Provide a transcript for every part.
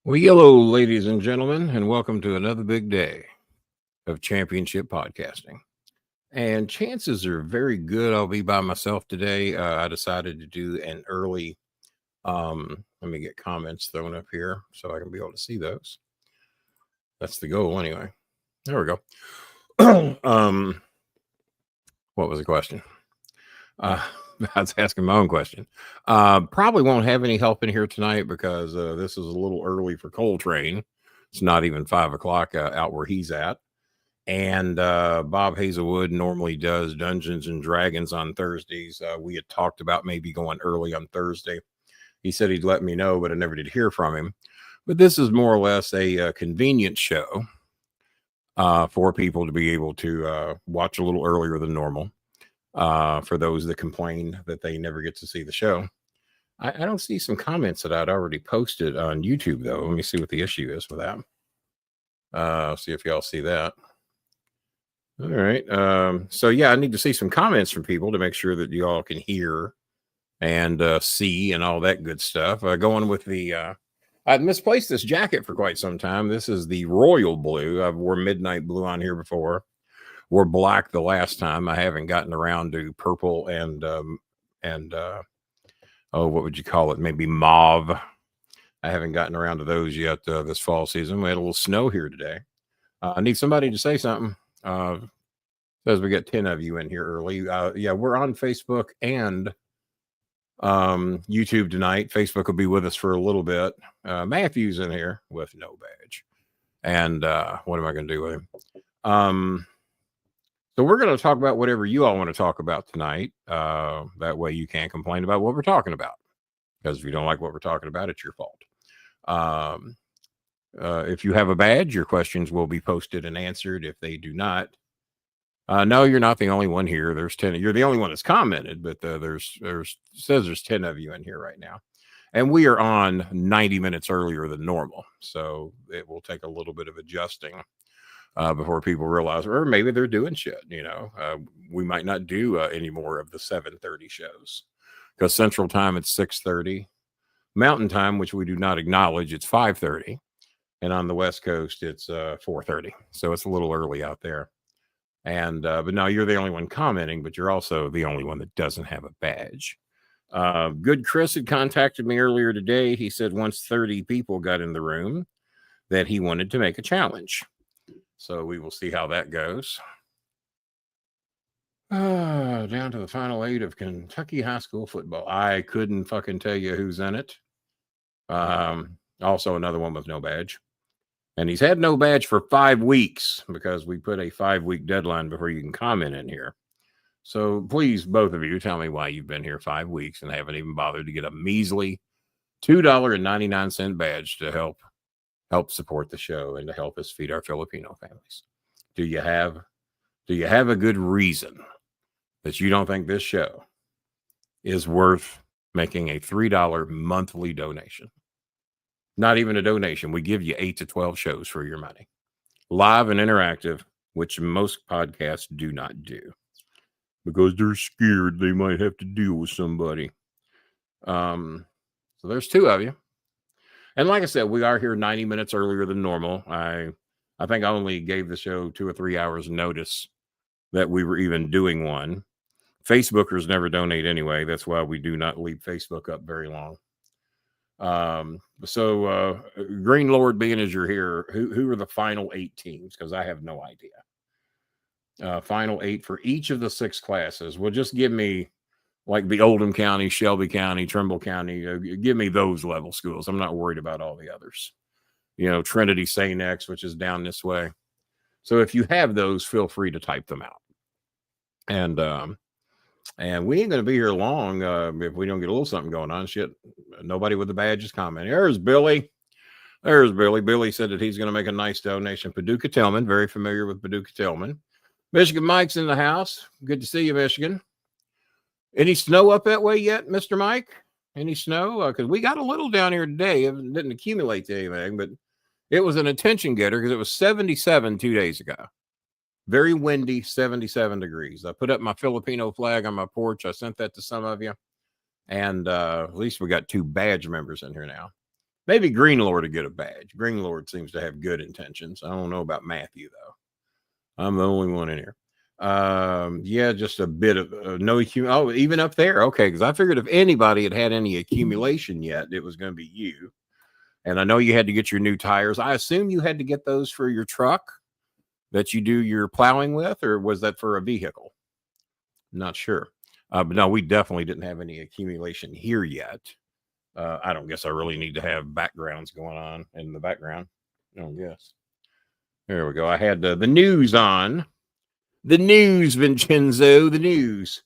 Well, hello, ladies and gentlemen, and welcome to another big day of championship podcasting. And chances are very good I'll be by myself today. I decided to do an early, let me get comments thrown up here so I can be able to see those. That's the goal anyway. There we go. What was the question? I was asking my own question. Probably won't have any help in here tonight because this is a little early for Coltrane. It's not even 5 o'clock out where he's at. And Bob Hazelwood normally does Dungeons and Dragons on Thursdays. We had talked about maybe going early on Thursday. He said he'd let me know, but I never did hear from him. But this is more or less a convenient show for people to be able to watch a little earlier than normal. For those that complain that they never get to see the show. I don't see some comments that I'd already posted on YouTube, though. Let me see what the issue is with that. See if y'all see that. All right. So, yeah, I need to see some comments from people to make sure that y'all can hear and see and all that good stuff. Going with the... I'd misplaced this jacket for quite some time. This is the royal blue. I've wore midnight blue on here before. Were black the last time. I haven't gotten around to purple and what would you call it? Maybe mauve. I haven't gotten around to those yet this fall season. We had a little snow here today. I need somebody to say something. Says we got 10 of you in here early. Yeah, we're on Facebook and YouTube tonight. Facebook will be with us for a little bit. Matthew's in here with no badge. And what am I going to do with him? So we're going to talk about whatever you all want to talk about tonight. That way you can't complain about what we're talking about. Because if you don't like what we're talking about, it's your fault. If you have a badge, your questions will be posted and answered. If they do not, no, you're not the only one here. There's 10. You're the only one that's commented, but there's 10 of you in here right now. And we are on 90 minutes earlier than normal. So it will take a little bit of adjusting. Before people realize, or maybe they're doing shit, we might not do any more of the 7:30 shows because Central Time it's 6:30, Mountain Time, which we do not acknowledge, it's 5:30, and on the West Coast it's 4:30. So it's a little early out there. And but now you're the only one commenting, but you're also the only one that doesn't have a badge. Good Chris had contacted me earlier today. He said once 30 people got in the room that he wanted to make a challenge. So we will see how that goes. Down to the final 8 of Kentucky high school football. I couldn't fucking tell you who's in it. Also another one with no badge. And he's had no badge for 5 weeks because we put a 5-week deadline before you can comment in here. So please, both of you, tell me why you've been here 5 weeks and haven't even bothered to get a measly $2.99 badge to help support the show and to help us feed our Filipino families. Do you have a good reason that you don't think this show is worth making a $3 monthly donation? Not even a donation. We give you 8 to 12 shows for your money. Live and interactive, which most podcasts do not do. Because they're scared they might have to deal with somebody. So there's 2 of you. And like I said, we are here 90 minutes earlier than normal. I think I only gave the show 2 or 3 hours notice that we were even doing one. Facebookers never donate anyway. That's why we do not leave Facebook up very long. So Green Lord, being as you're here, who are the final 8 teams? Because I have no idea. Final 8 for each of the 6 classes. Well, just give me like the Oldham County, Shelby County, Trimble County. Give me those level schools. I'm not worried about all the others. Trinity St. X, which is down this way. So if you have those, feel free to type them out. And we ain't going to be here long if we don't get a little something going on. Shit, nobody with the badge is commenting. There's Billy. Billy said that he's going to make a nice donation. Paducah Tillman, very familiar with Paducah Tillman. Michigan Mike's in the house. Good to see you, Michigan. Any snow up that way yet, Mr. Mike? Any snow? Because we got a little down here today. It didn't accumulate to anything, but it was an attention getter because it was 77 2 days ago. Very windy, 77 degrees. I put up my Filipino flag on my porch. I sent that to some of you. And at least we got 2 badge members in here now. Maybe Green Lord to get a badge. Green Lord seems to have good intentions. I don't know about Matthew though. I'm the only one in here. Yeah, just a bit of no accumulation. Oh, even up there. Okay, because I figured if anybody had any accumulation yet, it was going to be you. And I know you had to get your new tires. I assume you had to get those for your truck that you do your plowing with, or was that for a vehicle? Not sure. But no, we definitely didn't have any accumulation here yet. I don't guess I really need to have backgrounds going on in the background. I don't guess. There we go. I had the news on. The news, Vincenzo, the news.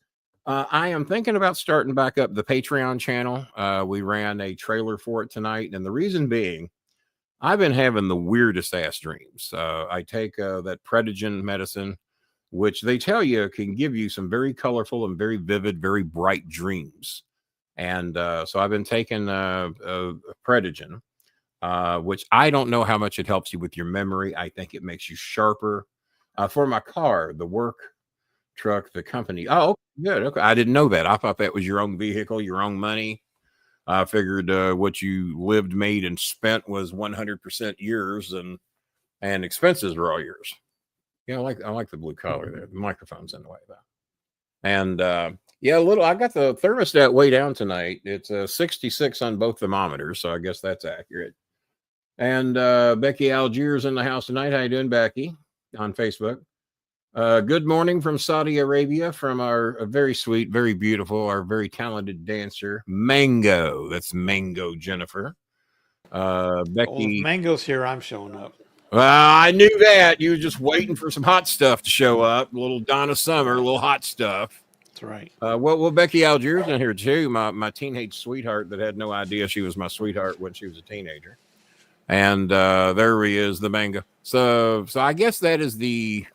I am thinking about starting back up the Patreon channel. We ran a trailer for it tonight. And the reason being, I've been having the weirdest ass dreams. I take that Predigen medicine, which they tell you can give you some very colorful and very vivid, very bright dreams. And so I've been taking Predigen, which I don't know how much it helps you with your memory. I think it makes you sharper. For my car, the work truck, the company. Oh, good. Okay. I didn't know that. I thought that was your own vehicle, your own money. I figured what you lived, made, and spent was 100% yours, and expenses were all yours. Yeah, I like the blue collar there. The microphone's in the way though. And yeah, I got the thermostat way down tonight. It's 66 on both thermometers, so I guess that's accurate. And Becky Algiers in the house tonight. How you doing, Becky? On Facebook. Good morning from Saudi Arabia from our very sweet, very beautiful, our very talented dancer, Mango. That's Mango Jennifer. Becky. Well, if Mango's here, I'm showing up. Well, I knew that. You were just waiting for some hot stuff to show up. A little Donna Summer, a little hot stuff. That's right. Well, Becky Algiers in here too. My teenage sweetheart that had no idea she was my sweetheart when she was a teenager. And there he is, the Mango. So I guess that is the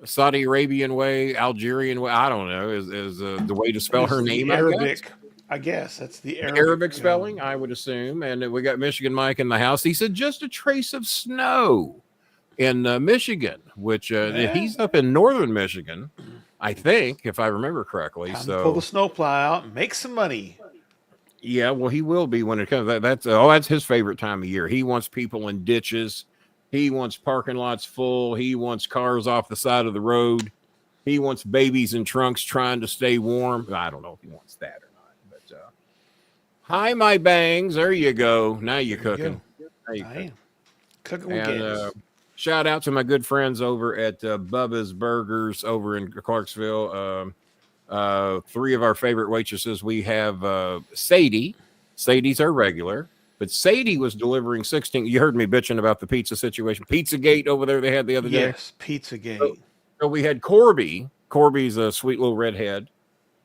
Saudi Arabian way, Algerian way. I don't know. Is the way to spell her name? Arabic. I guess that's the Arabic spelling, I would assume. And we got Michigan Mike in the house. He said just a trace of snow in Michigan, which he's up in northern Michigan, I think, if I remember correctly. Time to pull the snowplow out and make some money. Yeah, well, he will be when it comes. That's his favorite time of year. He wants people in ditches. He wants parking lots full. He wants cars off the side of the road. He wants babies in trunks trying to stay warm. I don't know if he wants that or not. But hi, my bangs. There you go. Now you're cooking. I am cooking with gas. Shout out to my good friends over at Bubba's Burgers over in Clarksville. Three of our favorite waitresses. We have Sadie. Sadie's our regular. But Sadie was delivering 16. You heard me bitching about the pizza situation. Pizzagate over there they had the other day. Yes, Pizzagate. So we had Corby. Corby's a sweet little redhead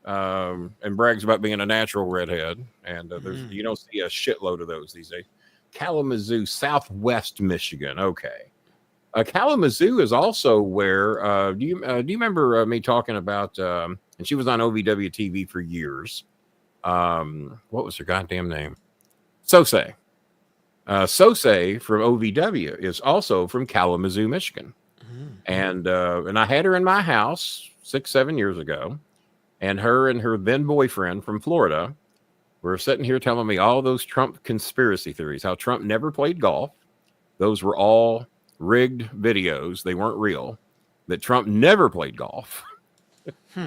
and brags about being a natural redhead. And you don't see a shitload of those these days. Kalamazoo, Southwest Michigan. Okay. Kalamazoo is also where, do you remember me talking about, and she was on OVW TV for years. What was her goddamn name? Sose. Sose from OVW is also from Kalamazoo, Michigan. And I had her in my house 6-7 years ago, and her then boyfriend from Florida were sitting here telling me all those Trump conspiracy theories, how Trump never played golf. Those were all rigged videos. They weren't real. That Trump never played golf.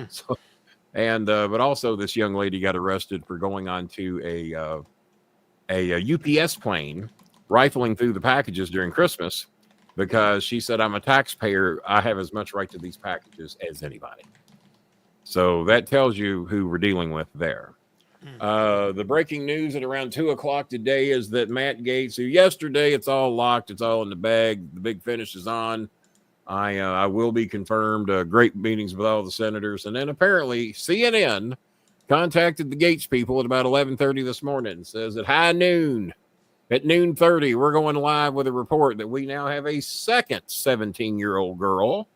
So, and but also this young lady got arrested for going onto a UPS plane, rifling through the packages during Christmas because she said, I'm a taxpayer. I have as much right to these packages as anybody. So that tells you who we're dealing with there. The breaking news at around 2:00 today is that Matt Gaetz, who yesterday it's all locked, it's all in the bag, the big finish is on. I will be confirmed. Great meetings with all the senators, and then apparently CNN contacted the Gaetz people at about 11:30 this morning and says at high noon, at 12:30, we're going live with a report that we now have a second 17-year-old girl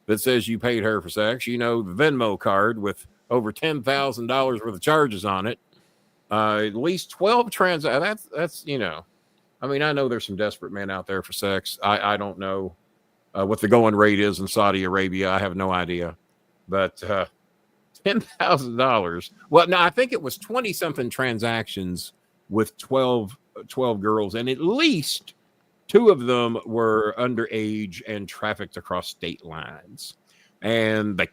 that says you paid her for sex. You know, the Venmo card with over $10,000 worth of charges on it. At least 12 transactions. That's, you know, I mean, I know there's some desperate men out there for sex. I don't know what the going rate is in Saudi Arabia. I have no idea. But $10,000. Well, no, I think it was 20 something transactions with 12 12 girls, and at least 2 of them were underage and trafficked across state lines. And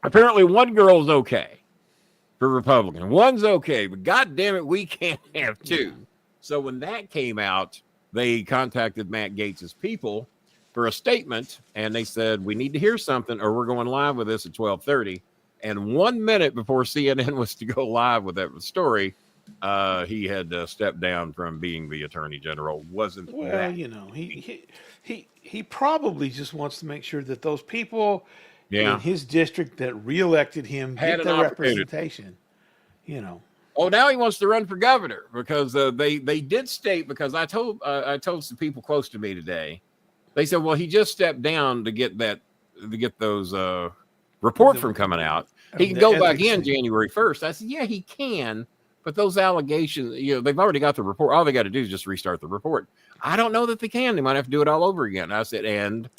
apparently one girl's okay for Republican. One's okay, but God damn it, we can't have 2. So when that came out, they contacted Matt Gaetz's people for a statement, and they said, we need to hear something or we're going live with this at 12:30. And 1 minute before CNN was to go live with that story, he had stepped down from being the attorney general. Wasn't well, that? you know, he probably just wants to make sure that those people in his district that reelected him get their representation. You know. Oh, now he wants to run for governor because they did state, because I told some people close to me today. They said, well, he just stepped down to get those report from coming out. He can go back in January 1st. I said, yeah, he can. But those allegations, they've already got the report. All they got to do is just restart the report. I don't know that they can. They might have to do it all over again. I said, and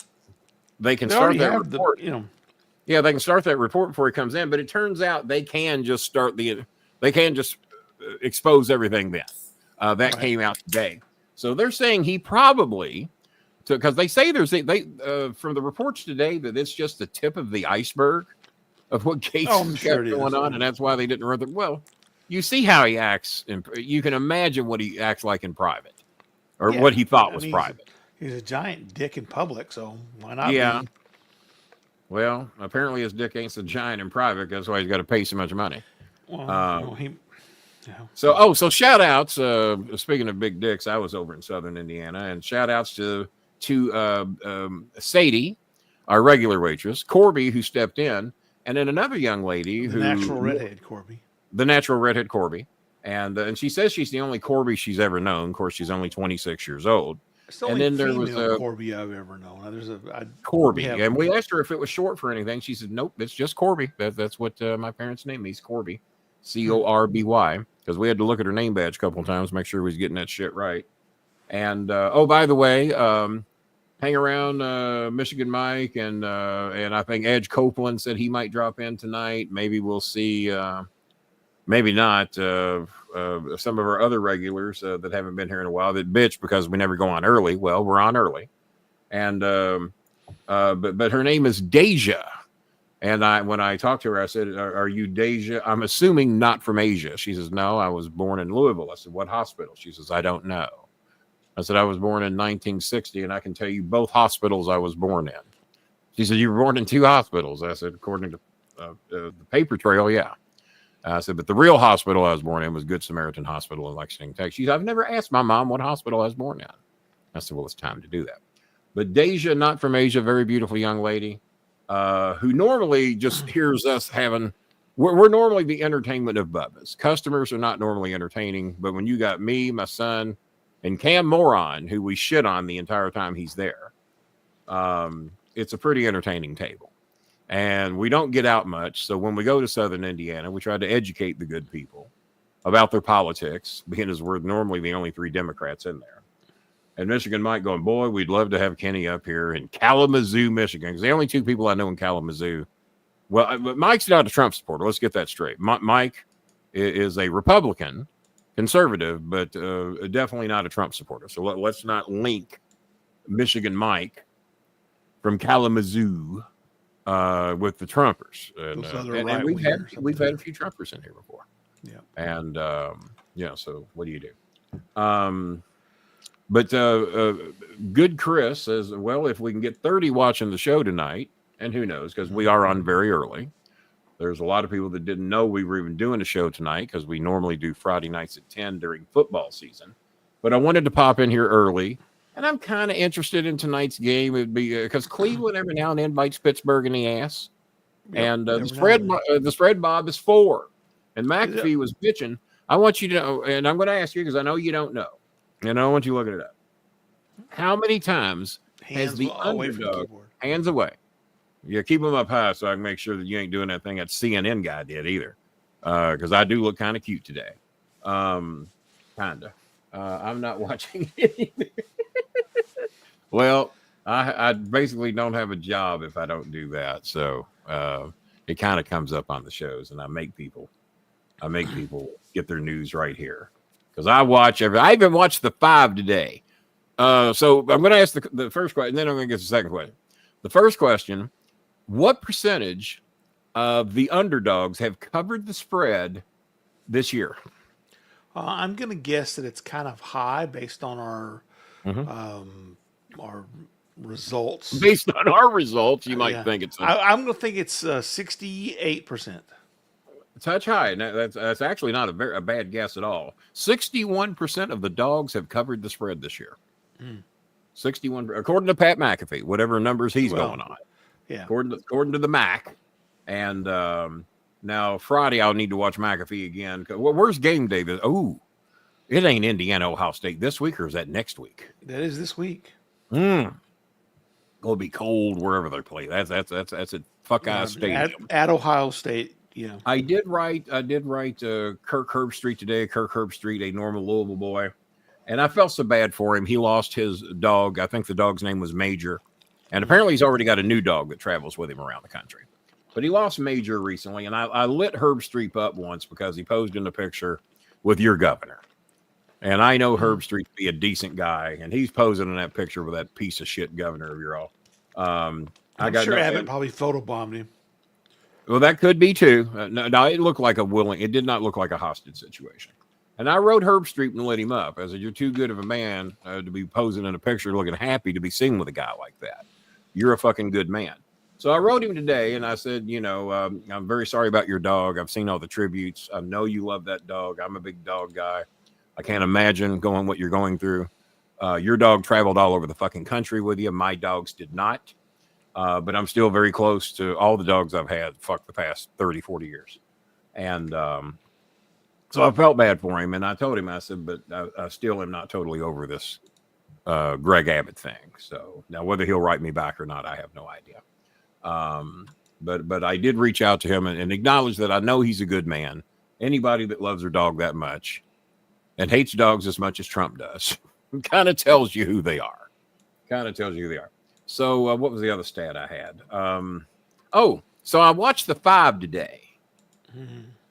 they can start that report. Yeah, they can start that report before he comes in. But it turns out they can just expose everything then. That came out today. So they're saying he probably, because they say from the reports today that it's just the tip of the iceberg of what Gaetz has got going on, and that's why they didn't run it. Well, you see how he acts, you can imagine what he acts like in private, or what he thought was private. He's a giant dick in public, so why not? Yeah. Well, apparently his dick ain't so giant in private. That's why he's got to pay so much money. So shout outs. Speaking of big dicks, I was over in Southern Indiana, and shout outs to Sadie, our regular waitress, Corby, who stepped in, and then another young lady the natural redhead Corby. And she says she's the only Corby she's ever known. Of course, she's only 26 years old. It's the only female Corby I've ever known. There's Corby, and we asked her if it was short for anything. She said, "Nope, it's just Corby. That's what my parents named me. It's Corby, Corby, because we had to look at her name badge a couple of times, make sure we was getting that shit right." And by the way, hang around Michigan Mike, and I think Edge Copeland said he might drop in tonight. Maybe we'll see. Maybe not. Some of our other regulars that haven't been here in a while that bitch because we never go on early. Well, we're on early, and but her name is Deja, and when I talked to her, I said, "Are you Deja? I'm assuming not from Asia." She says, "No, I was born in Louisville." I said, "What hospital?" She says, "I don't know." I said, "I was born in 1960, and I can tell you both hospitals I was born in." She said, "You were born in 2 hospitals?" I said, "According to the paper trail, yeah." I said, "But the real hospital I was born in was Good Samaritan Hospital in Lexington, Texas." She said, "I've never asked my mom what hospital I was born in." I said, "Well, it's time to do that." But Deja, not from Asia, very beautiful young lady who normally just hears us having, we're normally the entertainment of Bubba's. Customers are not normally entertaining, but when you got me, my son, and Cam Moron, who we shit on the entire time he's there, it's a pretty entertaining table. And we don't get out much. So when we go to Southern Indiana, we try to educate the good people about their politics, being as we're normally the only 3 Democrats in there. And Michigan Mike going, "Boy, we'd love to have Kenny up here in Kalamazoo, Michigan." Because the only 2 people I know in Kalamazoo. Well, Mike's not a Trump supporter. Let's get that straight. Mike is a Republican, conservative, but definitely not a Trump supporter. So let's not link Michigan Mike from Kalamazoo with the Trumpers, and we've had a few Trumpers in here before. Yeah, and so what do you do? But good Chris says, well, if we can get 30 watching the show tonight, and who knows, because we are on very early. There's a lot of people that didn't know we were even doing a show tonight because we normally do Friday nights at 10 during football season. But I wanted to pop in here early. And I'm kind of interested in tonight's game. It'd be because Cleveland every now and then bites Pittsburgh in the ass, and the spread Bob is 4, and McAfee was bitching. I want you to know, and I'm going to ask you because I know you don't know, and I want you looking it up. How many times has the underdog hands away? Yeah, keep them up high so I can make sure that you ain't doing that thing that CNN guy did either, because I do look kind of cute today, kinda. I'm not watching anything. Well, I basically don't have a job if I don't do that. So it kind of comes up on the shows, and I make people get their news right here. because I even watched the 5 today. So I'm going to ask the first question, and then I'm going to get the second question. The first question: what percentage of the underdogs have covered the spread this year? I'm going to guess that it's kind of high based on our results. Based on our results, you might think it's. I'm going to think it's 68%. Touch high. Now, that's actually not a bad guess at all. 61% of the dogs have covered the spread this year. 61, according to Pat McAfee, whatever numbers he's going on. Yeah. According to the Mac. And now Friday, I'll need to watch McAfee again. Where's game day? Oh, it ain't Indiana, Ohio State this week, or is that next week? That is this week. It'll be cold wherever they play. That's a fuck ass stadium at Ohio State. Yeah, I did write Kirk Herbstreit today. Kirk Herbstreit, a normal Louisville boy, and I felt so bad for him. He lost his dog. I think the dog's name was Major, and apparently he's already got a new dog that travels with him around the country. But he lost Major recently, and I lit Herbstreit up once because he posed in a picture with your governor, and I know Herbstreit to be a decent guy, and he's posing in that picture with that piece of shit governor of your all. I'm sure Abbott probably photobombed him. Well, that could be too. No, it looked like it did not look like a hostage situation. And I wrote Herbstreit and lit him up. I said, you're too good of a man to be posing in a picture looking happy to be seen with a guy like that. You're a fucking good man. So I wrote him today and I said, I'm very sorry about your dog. I've seen all the tributes. I know you love that dog. I'm a big dog guy. I can't imagine what you're going through. Your dog traveled all over the fucking country with you. My dogs did not. But I'm still very close to all the dogs I've had the past 30, 40 years. And so I felt bad for him. And I told him, I said, but I still am not totally over this Greg Abbott thing. So now whether he'll write me back or not, I have no idea. But I did reach out to him and acknowledge that I know he's a good man. Anybody that loves their dog that much and hates dogs as much as Trump does kind of tells you who they are. So what was the other stat I had? So I watched the 5 today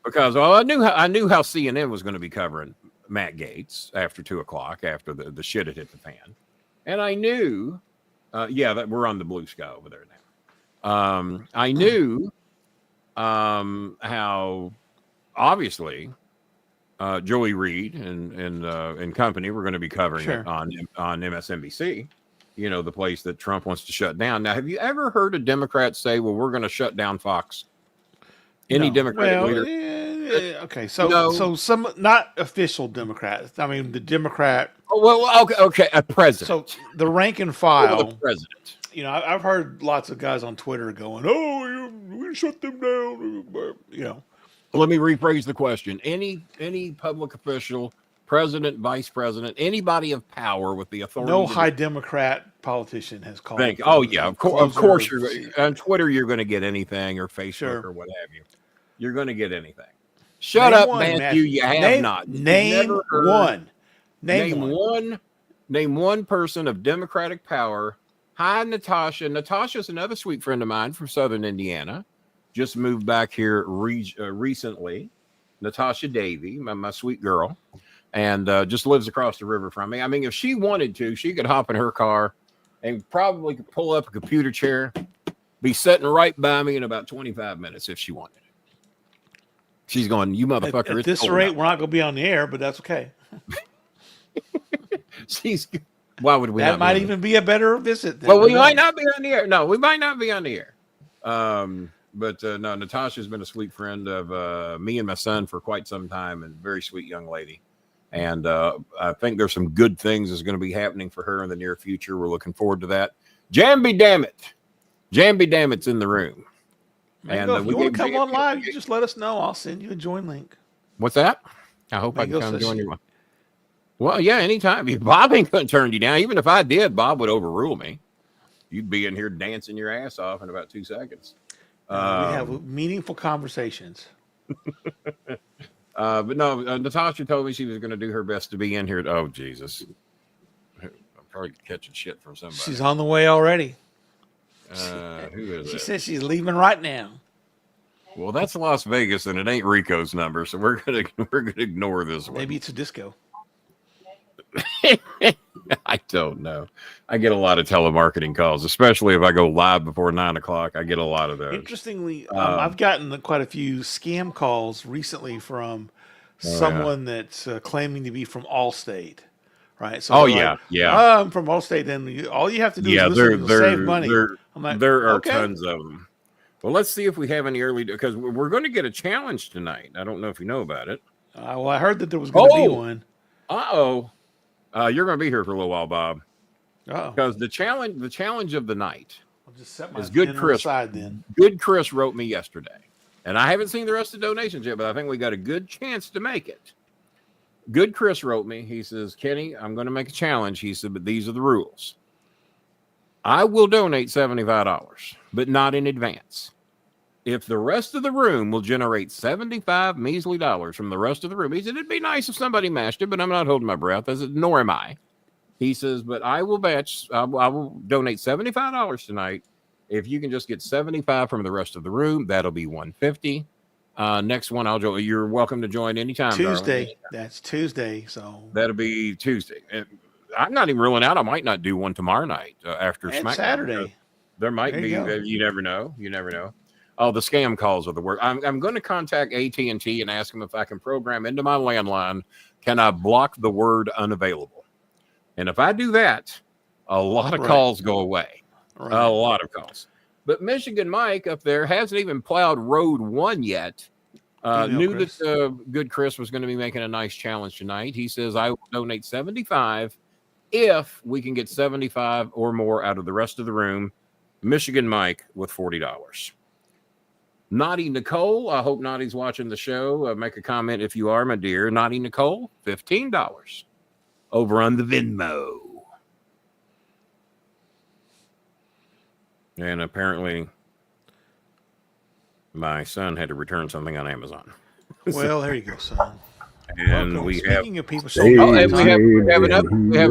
because I knew how CNN was going to be covering Matt Gaetz after 2:00 after the shit had hit the fan, and I knew, that we're on the blue sky over there now. I knew how obviously Joey Reid and company were going to be covering it on MSNBC. The place that Trump wants to shut down. Now, have you ever heard a Democrat say, well, we're going to shut down Fox? Any Democratic leader? Okay. So some not official Democrats. I mean, the Democrat. Oh, well, okay. A president. So the rank and file. The president. I've heard lots of guys on Twitter going, oh, we shut them down. Let me rephrase the question. Any public official, president, vice president, anybody of power with the authority. No high Democrat politician has called. Of course, you're on Twitter. You're going to get anything, or Facebook, or what have you. You're going to get anything. Shut up, Matthew. You have not. Name one. Name one person of Democratic power. Hi, Natasha. Natasha's another sweet friend of mine from Southern Indiana. Just moved back here recently. Natasha Davey, my sweet girl. And just lives across the river from me. I mean, if she wanted to, she could hop in her car and probably could pull up a computer chair, be sitting right by me in about 25 minutes if she wanted. She's going, you motherfucker. At this rate, we're not going to be on the air, but that's okay. Why would we? That might even be a better visit. Well, we might not be on the air. No, we might not be on the air. But no, Natasha's been a sweet friend of me and my son for quite some time, and very sweet young lady. And I think there's some good things that's going to be happening for her in the near future. We're looking forward to that. Jamby Dammit's in the room. And if you want to come on live, you just let us know. I'll send you a join link. What's that? I hope I can come join you. Well, yeah, anytime. Bob ain't going to turn you down. Even if I did, Bob would overrule me. You'd be in here dancing your ass off in about 2 seconds. We have meaningful conversations. But no, Natasha told me she was going to do her best to be in here. Oh, Jesus. I'm probably catching shit from somebody. She's on the way already. Who is she that? says she's leaving right now. Well, that's Las Vegas, and it ain't Rico's number, so we're gonna ignore this one. Maybe it's a disco. I don't know. I get a lot of telemarketing calls, especially if I go live before 9 o'clock. I get a lot of those. Interestingly, I've gotten quite a few scam calls recently from someone that's claiming to be from Allstate. Right. So yeah. I'm from Allstate. Then all you have to do is listen to save money. I'm like, there are tons of them. Well, let's see if we have any early, because we're going to get a challenge tonight. I don't know if you know about it. Well, I heard that there was going to be one. You're going to be here for a little while, Bob. Oh, because the challenge of the night I'll just set my is good. Chris, aside then. Good Chris wrote me yesterday, and I haven't seen the rest of the donations yet, but I think we got a good chance to make it. Good Chris wrote me. He says, Kenny, I'm going to make a challenge. He said, but these are the rules. I will donate $75, but not in advance. If the rest of the room will generate 75 measly dollars from the rest of the room, he said, it'd be nice if somebody matched it, but I'm not holding my breath. I said, nor am I. He says, but I will donate $75 tonight. If you can just get 75 from the rest of the room, that'll be $150. Next one, I'll join. You're welcome to join anytime. Tuesday. Darling. That's Tuesday. So that'll be Tuesday. And I'm not even ruling out. I might not do one tomorrow night after SmackDown. Saturday. There might be. You never know. You never know. Oh, the scam calls are the word. I'm going to contact AT&T and ask them if I can program into my landline. Can I block the word unavailable? And if I do that, a lot of calls go away. Right. A lot of calls. But Michigan Mike up there hasn't even plowed road 1 yet. Knew Chris. That good Chris was going to be making a nice challenge tonight. He says, I will donate 75 if we can get 75 or more out of the rest of the room. Michigan Mike with $40. Naughty Nicole, I hope Naughty's watching the show. Make a comment if you are, my dear. Naughty Nicole, $15 over on the Venmo. And apparently my son had to return something on Amazon. Well, there you go, son. And we have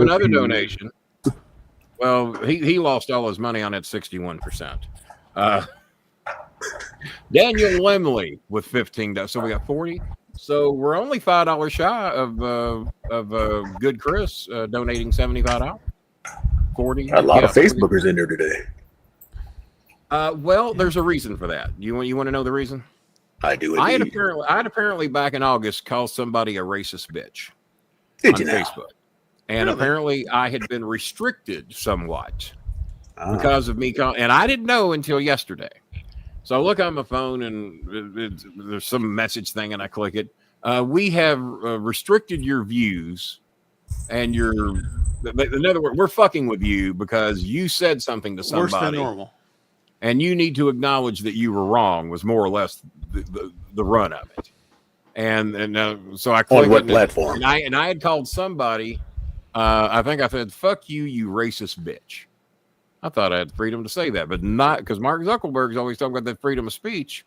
another donation. Well, he lost all his money on that 61%. Daniel Lemley with $15. So we got 40. So we're only $5 shy of good Chris donating $75. 40. A lot of Facebookers in there today. Well, there's a reason for that. You want to know the reason? I do. I had apparently back in August called somebody a racist bitch on Facebook, and apparently I had been restricted somewhat because of me and I didn't know until yesterday. So I look on my phone and there's some message thing, and I click it. We have restricted your views, and in other words, we're fucking with you because you said something to somebody. Worse than normal. And you need to acknowledge that you were wrong was more or less the run of it. And so I clicked on what platform? And I had called somebody. I think I said, "Fuck you, you racist bitch." I thought I had freedom to say that, but not because Mark Zuckerberg's always talking about that freedom of speech.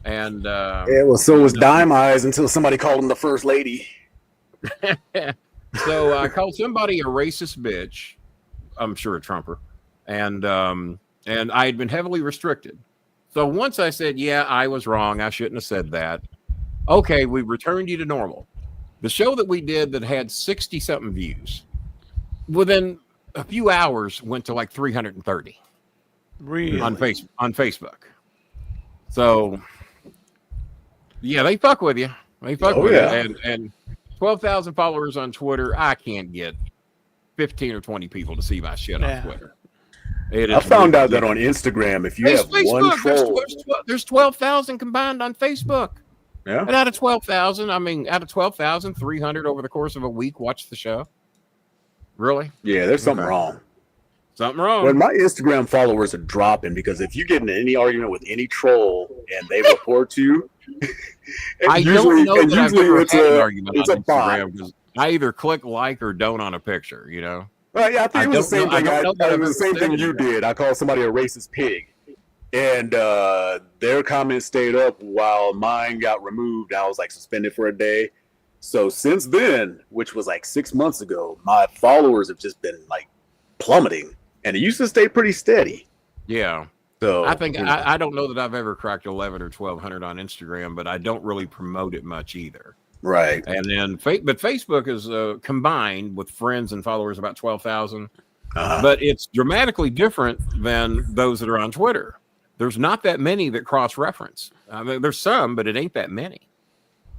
And so was Dime Eyes until somebody called him the first lady. So I called somebody a racist bitch. I'm sure a Trumper, and I had been heavily restricted. So once I said, yeah, I was wrong, I shouldn't have said that. Okay, we returned you to normal. The show that we did that had 60-something views, within a few hours went to like 330 really? on Facebook. So, yeah, they fuck with you. They fuck with you. And 12,000 followers on Twitter, I can't get 15 or 20 people to see my shit on Twitter. I found out that on Instagram, if you have Facebook, one troll, there's 12,000 combined on Facebook. Yeah. And out of 12,000, 300 over the course of a week watch the show. Really? Yeah, there's something wrong. Something wrong. When my Instagram followers are dropping, because if you get in any argument with any troll and they report you, usually it's a bot. I either click like or don't on a picture, you know? Yeah, I think it was the same thing. It was the same thing you did. I called somebody a racist pig, and their comments stayed up while mine got removed. I was like suspended for a day. So since then, which was like 6 months ago, my followers have just been like plummeting, and it used to stay pretty steady. Yeah. So I think I don't know that I've ever cracked 11 or 1,200 on Instagram, but I don't really promote it much either. Right. And then, but Facebook is combined with friends and followers about 12,000. But it's dramatically different than those that are on Twitter. There's not that many that cross-reference. I mean, there's some, but it ain't that many.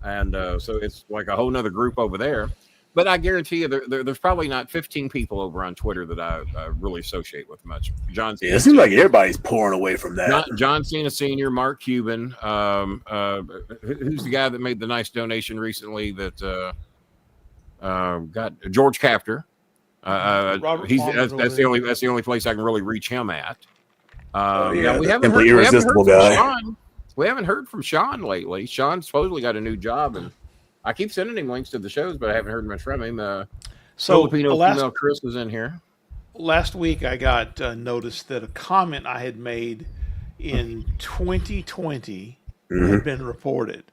And so it's like a whole nother group over there. But I guarantee you, there's probably not 15 people over on Twitter that I really associate with much. John Cena, it seems like everybody's pouring away from that. John Cena Sr., Mark Cuban, who's the guy that made the nice donation recently that got George Captor. That's the only place I can really reach him at. We haven't heard from Sean lately. Sean supposedly got a new job, and I keep sending him links to the shows, but I haven't heard much from him. So Filipino female Chris was in here. Last week, I got noticed that a comment I had made in 2020 had been reported.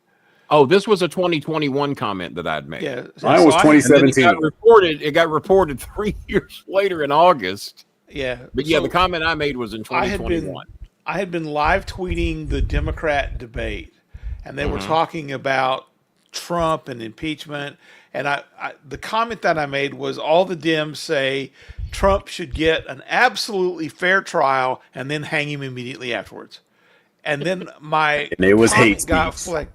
Oh, this was a 2021 comment that I'd made. Yeah, mine was 2017. It got reported 3 years later in August. Yeah, but the comment I made was in 2021. I had been live tweeting the Democrat debate, and they were talking about Trump and impeachment. And the comment that I made was, all the Dems say Trump should get an absolutely fair trial and then hang him immediately afterwards. And then my hate got flagged.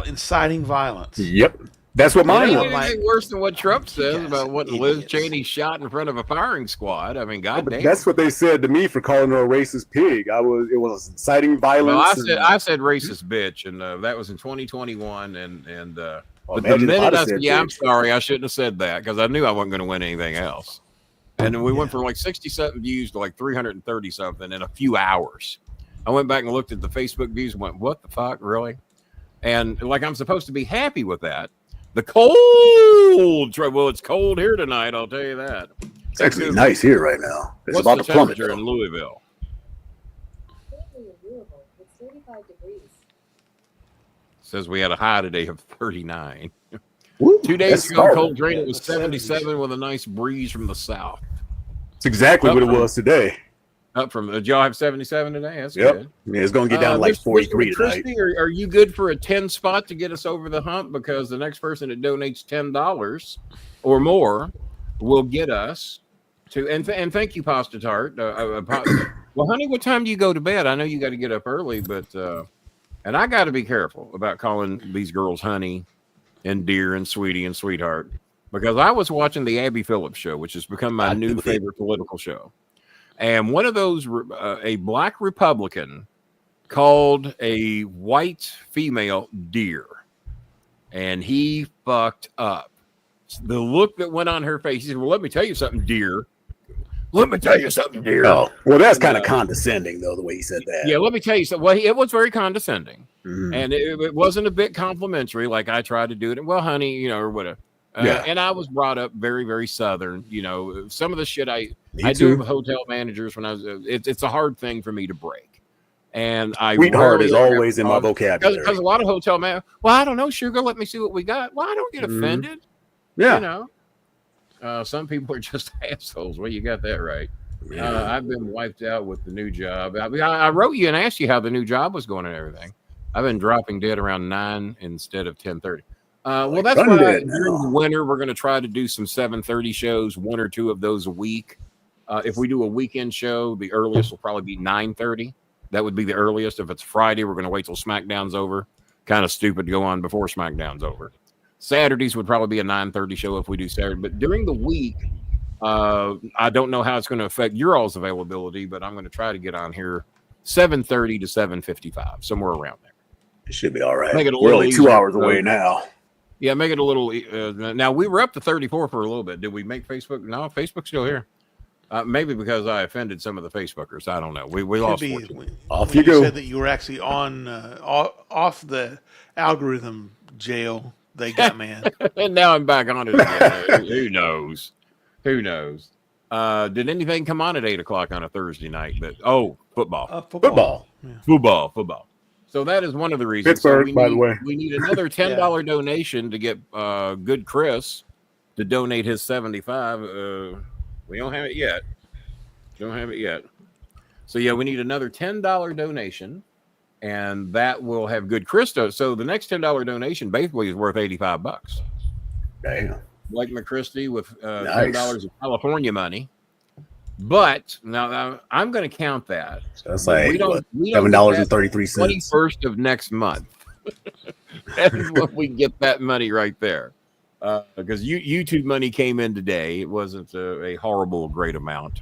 Inciting violence. Yep. That's what mine was. Anything worse than what Trump says about what Liz Cheney shot in front of a firing squad. I mean, goddamn. That's what they said to me for calling her a racist pig. It was inciting violence. Well, I said racist bitch, and that was in 2021 but the minute I said, I'm sorry, I shouldn't have said that, because I knew I wasn't going to win anything else. And then we went from like 60-something views to like 330-something in a few hours. I went back and looked at the Facebook views and went, what the fuck, really? And like, I'm supposed to be happy with that. The cold, well, it's cold here tonight, I'll tell you that. It's actually nice here right now. It's about to plummet in Louisville. It's 35 degrees. Says we had a high today of 39. Woo, 2 days ago, Coltrane, it was 77 with a nice breeze from the south. It's exactly what it was today. Up from, did y'all have 77 today? That's good. Yeah, it's going to get down to like 43 tonight. Christy, are you good for a 10 spot to get us over the hump? Because the next person that donates $10 or more will get us to, and thank you, Pasta Tart. Well, honey, what time do you go to bed? I know you got to get up early, but, and I got to be careful about calling these girls honey and dear and sweetie and sweetheart, because I was watching the Abby Phillips show, which has become my new favorite political show. And one of those, a black Republican called a white female dear, and he fucked up. The look that went on her face, he said, well, let me tell you something, dear. Let me tell you something, dear. Oh, well, that's kind of condescending, though, the way he said that. Yeah, let me tell you something. Well, it was very condescending. And it wasn't a bit complimentary like I tried to do it. Well, honey, or whatever. And I was brought up very, very Southern. Some of the shit I do with hotel managers when I was, it's a hard thing for me to break. And sweetheart is always in my vocabulary. Because a lot of hotel managers, well, I don't know, sugar, let me see what we got. Well, I don't get offended. Yeah. Some people are just assholes. Well, you got that right. I've been wiped out with the new job. I wrote you and asked you how the new job was going and everything. I've been dropping dead around 9 instead of 10:30. Well, that's why during the winter we're going to try to do some 7:30 shows, 1 or 2 of those a week. If we do a weekend show, the earliest will probably be 9:30. That would be the earliest. If it's Friday, we're going to wait till SmackDown's over. Kind of stupid to go on before SmackDown's over. Saturdays would probably be a 9:30 show if we do Saturday. But during the week, I don't know how it's going to affect your all's availability, but I'm going to try to get on here 7:30 to 7:55, somewhere around there. It should be all right. We're only 2 hours away now. Yeah, make it a little. Now we were up to 34 for a little bit. Did we make Facebook? No, Facebook's still here. Maybe because I offended some of the Facebookers. I don't know. We lost. Off you go. Said that you were actually on off the algorithm jail. They got mad. And now I'm back on it again. Who knows? Who knows? Did anything come on at 8:00 on a Thursday night? But football. Football. Yeah. Football. So that is one of the reasons. Pittsburgh, by the way. We need another $10 donation to get good Chris to donate his 75. We don't have it yet. So yeah, we need another $10 donation and that will have good Christo. So the next $10 donation basically is worth $85. Damn. Blake McChristy with Nice. $10 of California money. But now I'm going to count that. So that's like $7.33. 21st of next month. That is what we get that money right there. Because YouTube money came in today. It wasn't a horrible, great amount.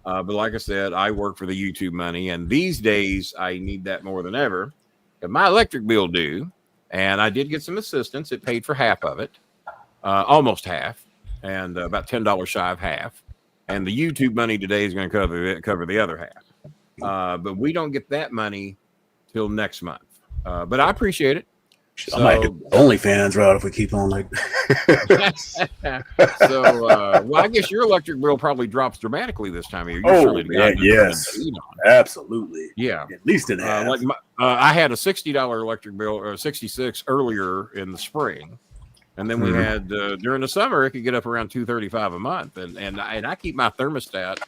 But like I said, I work for the YouTube money. And these days, I need that more than ever. If my electric bill due, and I did get some assistance. It paid for half of it. Almost half. And about $10 shy of half. And the YouTube money today is going to cover the other half. But we don't get that money till next month. But I appreciate it. I might do OnlyFans route if we keep on like. So, well, I guess your electric bill probably drops dramatically this time of year. Yes, absolutely. Yeah, at least in half. Like I had a $60 electric bill, or $66 earlier in the spring, and then we had during the summer it could get up around $235 a month, and I keep my thermostat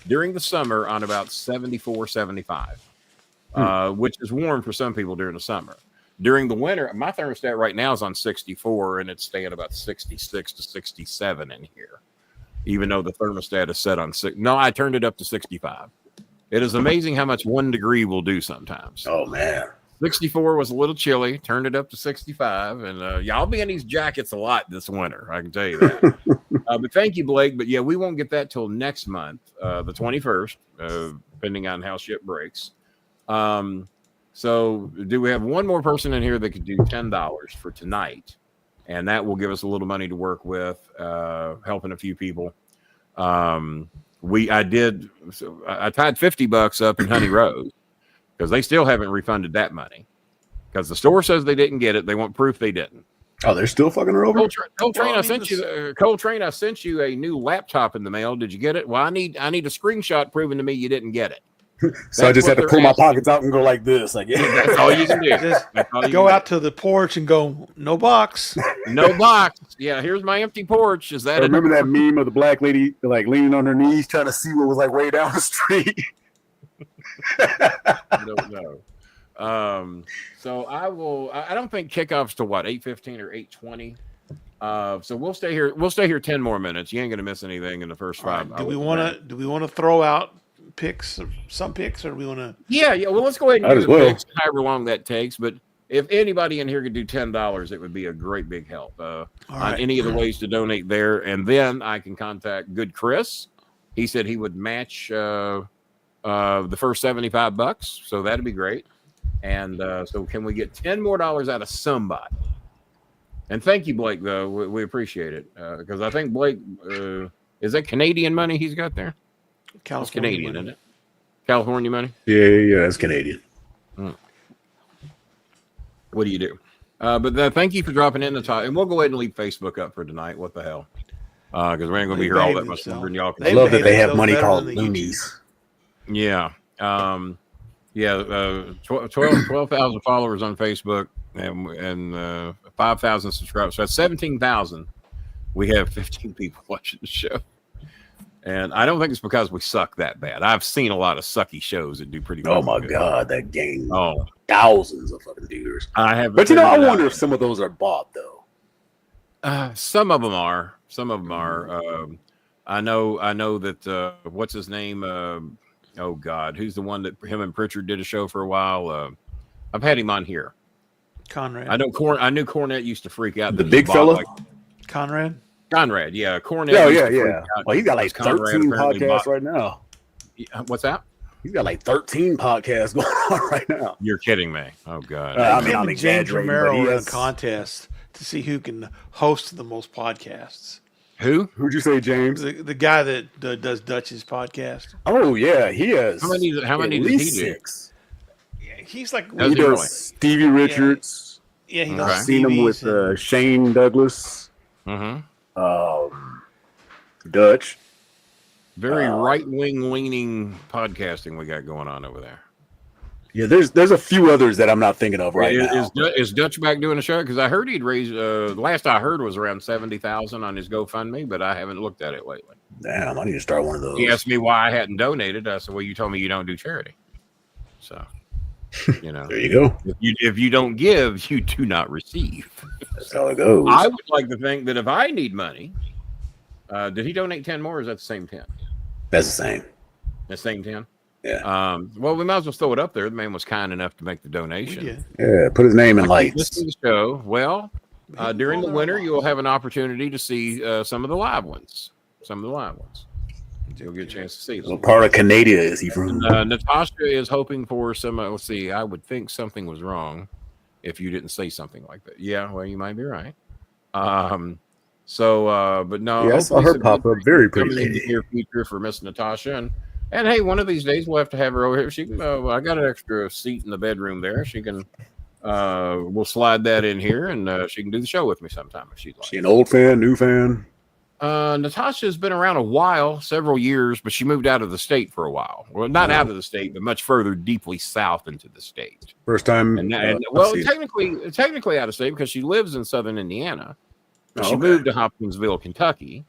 during the summer on about 74, 75, which is warm for some people during the summer. During the winter, my thermostat right now is on 64, and it's staying about 66 to 67 in here, even though the thermostat is set on 6. No, I turned it up to 65. It is amazing how much 1 degree will do sometimes. Oh, man. 64 was a little chilly, turned it up to 65, and y'all be in these jackets a lot this winter, I can tell you that. But thank you, Blake. But yeah, we won't get that till next month, the 21st, depending on how shit breaks. So do we have one more person in here that could do $10 for tonight? And that will give us a little money to work with, helping a few people. I tied $50 up in Honey Rose because they still haven't refunded that money because the store says they didn't get it. They want proof they didn't. Oh, they're still fucking her over. Coltrane, I sent you a new laptop in the mail. Did you get it? Well, I need a screenshot proving to me you didn't get it. So I just had to pull my pockets out and go like this. Like, yeah. That's all you can do. Just go out to the porch and go, no box. No box. Yeah, here's my empty porch. Is that? I remember that meme of the black lady like leaning on her knees trying to see what was like way down the street. I don't know. So I don't think kickoff's to what, 8:15 or 8:20. So we'll stay here. We'll stay here 10 more minutes. You ain't gonna miss anything in the first 5 hours. Do we want to throw out some picks, or do we want to? Yeah. Well, let's go ahead and do the picks, however long that takes. But if anybody in here could do $10, it would be a great big help on any of the ways to donate there. And then I can contact Good Chris. He said he would match the first $75, so that'd be great. And so can we get $10 more out of somebody? And thank you, Blake, though. We appreciate it because I think Blake is that Canadian money he's got there. It's Canadian, isn't it? California money? Yeah, it's Canadian. What do you do? But thank you for dropping in the top. And we'll go ahead and leave Facebook up for tonight. What the hell? Because we ain't going to be here all that much longer. And y'all I love that they have money called loonies. Yeah. 12,000 followers on Facebook and 5,000 subscribers. So that's 17,000. We have 15 people watching the show. And I don't think it's because we suck that bad. I've seen a lot of sucky shows that do pretty good. Oh my God, that game. Oh, thousands of fucking viewers. I have, but I wonder if some of those are bought though. Some of them are. I know that. What's his name? Oh God, who's the one that him and Pritchard did a show for a while? I've had him on here. Conrad. I knew Cornette used to freak out. The big fella. Conrad, yeah. Cornette. Yeah. Well, he's got like 13 podcasts right now. What's that? He's got like 13 podcasts going on right now. You're kidding me. Oh God. I'm James Romero in a contest to see who can host the most podcasts. Who'd you say, James? The guy that does Dutch's podcast. Oh yeah, he has. How many does he do? 6. Yeah, he's like he does Stevie Richards. Yeah, he I've seen him with Shane Douglas. Dutch. Very right-wing leaning podcasting we got going on over there. Yeah, there's a few others that I'm not thinking of right now. Is Dutch back doing a show? Because I heard he'd raised. Last I heard was around 70,000 on his GoFundMe, but I haven't looked at it lately. Damn, I need to start one of those. He asked me why I hadn't donated. I said, "Well, you told me you don't do charity." So, You know, There you go. If you don't give, you do not receive. That's how it goes. I would like to think that if I need money, did he donate 10 more? Or is that the same 10? That's the same. The same 10? Yeah. Well, we might as well throw it up there. The man was kind enough to make the donation. Yeah, put his name in lights. Listen to the show. Well, during the winter, you will have an opportunity to see some of the live ones. You'll get a chance to see them. What part of Canada is he from? Natasha is hoping for some. Let's see. I would think something was wrong if you didn't say something like that. Yeah, well, you might be right. But no. Yeah, I saw her pop up. Very pretty lady. Here feature for Miss Natasha, and hey, one of these days we'll have to have her over here. She can. I got an extra seat in the bedroom there. She can. We'll slide that in here, and she can do the show with me sometime if she'd like. She an old fan, new fan? Natasha's been around a while, several years, but she moved out of the state for a while. Well, not out of the state, but much further deeply south into the state. First time. Well, technically out of state because she lives in southern Indiana. She moved to Hopkinsville, Kentucky,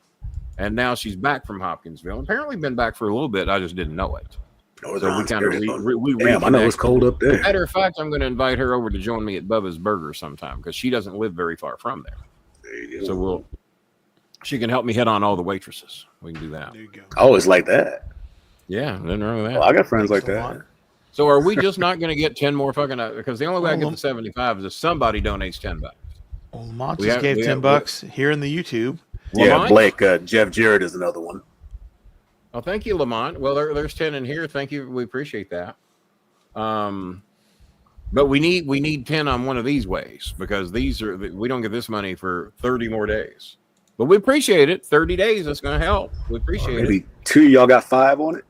and now she's back from Hopkinsville. Apparently been back for a little bit. I just didn't know it. So we kind of Damn, I know it's cold up there. Matter of fact, I'm going to invite her over to join me at Bubba's Burger sometime because she doesn't live very far from there. There you go. So she can help me hit on all the waitresses. We can do that. There you go. I always like that. Yeah, nothing wrong with that. Well, I got friends like that. So are we just not going to get 10 more fucking? Because the only way I get to 75 is if somebody donates $10. Well, Lamont just gave $10 here in the YouTube. Yeah, Lamont? Blake, Jeff Jarrett is another one. Oh, thank you, Lamont. Well, there's 10 in here. Thank you. We appreciate that. But we need 10 on one of these ways because we don't get this money for 30 more days. But we appreciate it. 30 days, that's going to help. We appreciate it. Maybe 2 of y'all got 5 on it.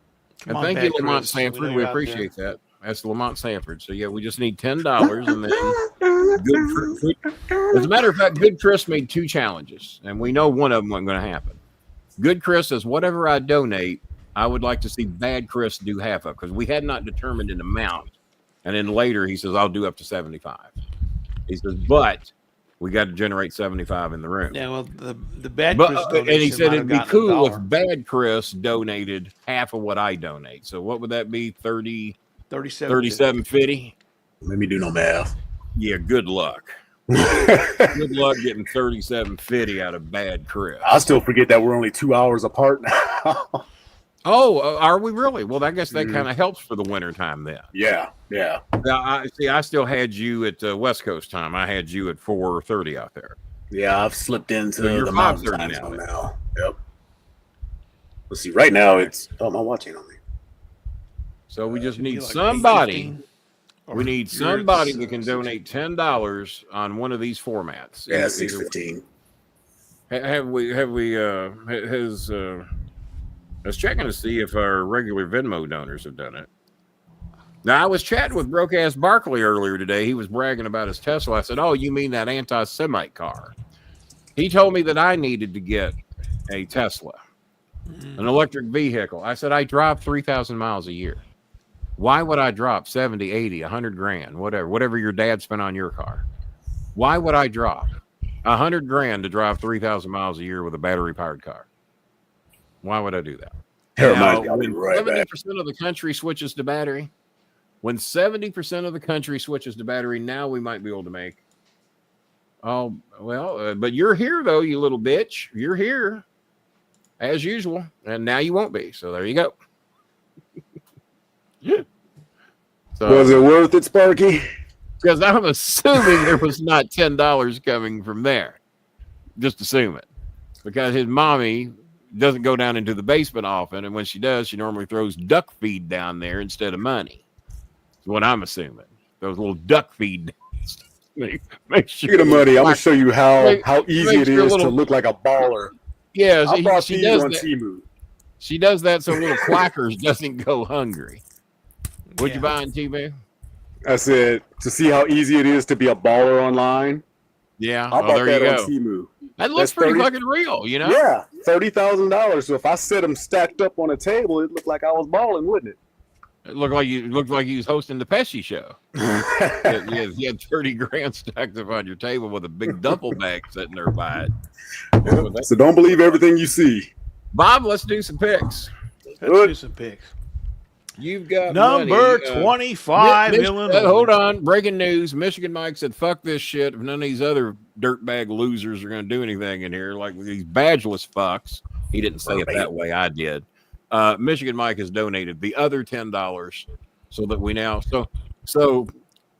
And thank you, Lamont Sanford. We appreciate that. That's Lamont Sanford. So, yeah, we just need $10. And then as a matter of fact, Good Chris made 2 challenges, and we know one of them wasn't going to happen. Good Chris says, whatever I donate, I would like to see Bad Chris do half of because we had not determined an amount. And then later he says, I'll do up to 75. He says, but we got to generate 75 in the room. Yeah, well, the Bad Chris donation, and he said it'd be cool if $1. Bad Chris donated half of what I donate. So what would that be? 37.50? Let me do no math. Yeah, good luck. Good luck getting 37.50 out of Bad Chris. I still forget that we're only 2 hours apart now. Oh, are we really? Well, I guess that kind of helps for the winter time then. Yeah. I still had you at West Coast time. I had you at 4:30 out there. Yeah, I've slipped into So the mountain time now. Yep. Let's see. Right now, it's my watch ain't on me. So we just need like somebody. 8:15? We need somebody that can donate $10 on one of these formats. Yeah, 6:15. I was checking to see if our regular Venmo donors have done it. Now, I was chatting with Broke-Ass Barkley earlier today. He was bragging about his Tesla. I said, oh, you mean that anti-Semite car? He told me that I needed to get a Tesla, an electric vehicle. I said, I drive 3,000 miles a year. Why would I drop 70, 80, 100 grand, whatever your dad spent on your car? Why would I drop 100 grand to drive 3,000 miles a year with a battery-powered car? Why would I do that? Now, when 70% of the country switches to battery, when 70% of the country switches to battery, now we might be able to make. Oh, well, but you're here, though, you little bitch. You're here, as usual, and now you won't be. So there you go. So, was it worth it, Sparky? Because I'm assuming there was not $10 coming from there. Just assume it. Because his mommy doesn't go down into the basement often, and when she does, she normally throws duck feed down there instead of money. That's what I'm assuming. Those little duck feed. Make sure. Speaking of money, I'm gonna show you how easy it is to look like a baller. Yeah, I bought these on Temu. She does that so little quackers doesn't go hungry. What'd you buy on T-Man? I said to see how easy it is to be a baller online. Yeah, I bought there that you on Temu. That looks pretty fucking real, you know? Yeah, $30,000. So if I set them stacked up on a table, it looked like I was balling, wouldn't it? It looked like you was hosting the Pesci show. You had 30 grand stacked up on your table with a big duffel bag sitting there by it. So don't believe everything you see. Bob, let's do some picks. Let's do some picks. You've got number money. 25, Illinois. Hold on. Breaking news. Michigan Mike said, fuck this shit. If none of these other dirtbag losers are going to do anything in here, like these badgeless fucks. He didn't say it that way. I did. Michigan Mike has donated the other $10 so that we now. So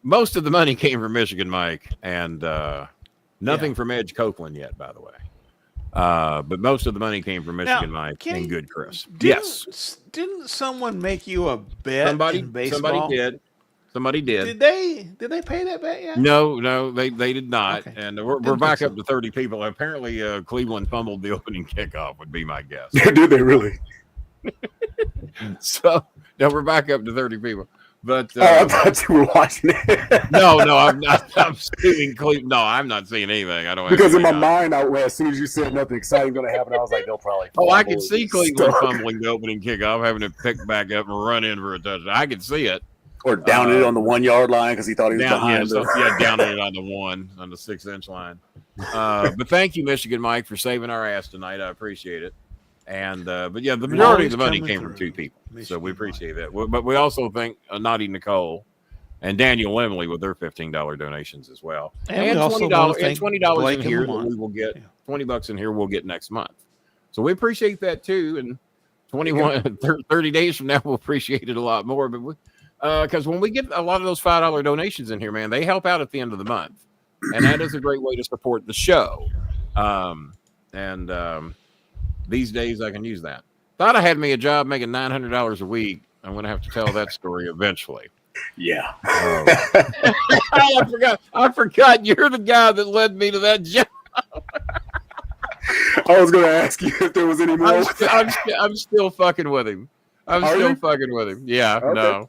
most of the money came from Michigan Mike and nothing from Edge Copeland yet, by the way. But most of the money came from Michigan Mike and Good Chris. Didn't someone make you a bet in baseball? Somebody did. Did they pay that bet yet? No, they did not. Okay. And we're back up to 30 people. Apparently, Cleveland fumbled the opening kickoff would be my guess. Did they really? So now we're back up to 30 people. But I thought you were watching it. No, I'm not. I'm seeing Cleveland. No, I'm not seeing anything. I don't. Because in my mind, as soon as you said nothing exciting going to happen, I was like, they'll probably. I can see Cleveland fumbling the opening kickoff, having to pick back up and run in for a touchdown. I can see it. Or down it on the 1 yard line because he thought he was behind. Down it on the 6-inch line. But thank you, Michigan Mike, for saving our ass tonight. I appreciate it. And but the majority of the money came from 2 people, so we appreciate that. But we also thank Naughty Nicole and Daniel Lemley with their $15 donations as well, and $20 in here that we will get. $20 in here we'll get next month. So we appreciate that too. And 30 days from now we'll appreciate it a lot more. But because when we get a lot of those $5 donations in here, man, they help out at the end of the month, and that is a great way to support the show. These days I can use that. Thought I had me a job making $900 a week. I'm going to have to tell that story eventually. Yeah. I forgot you're the guy that led me to that job. I was going to ask you if there was any more. I'm still fucking with him. Fucking with him. Yeah, okay. No.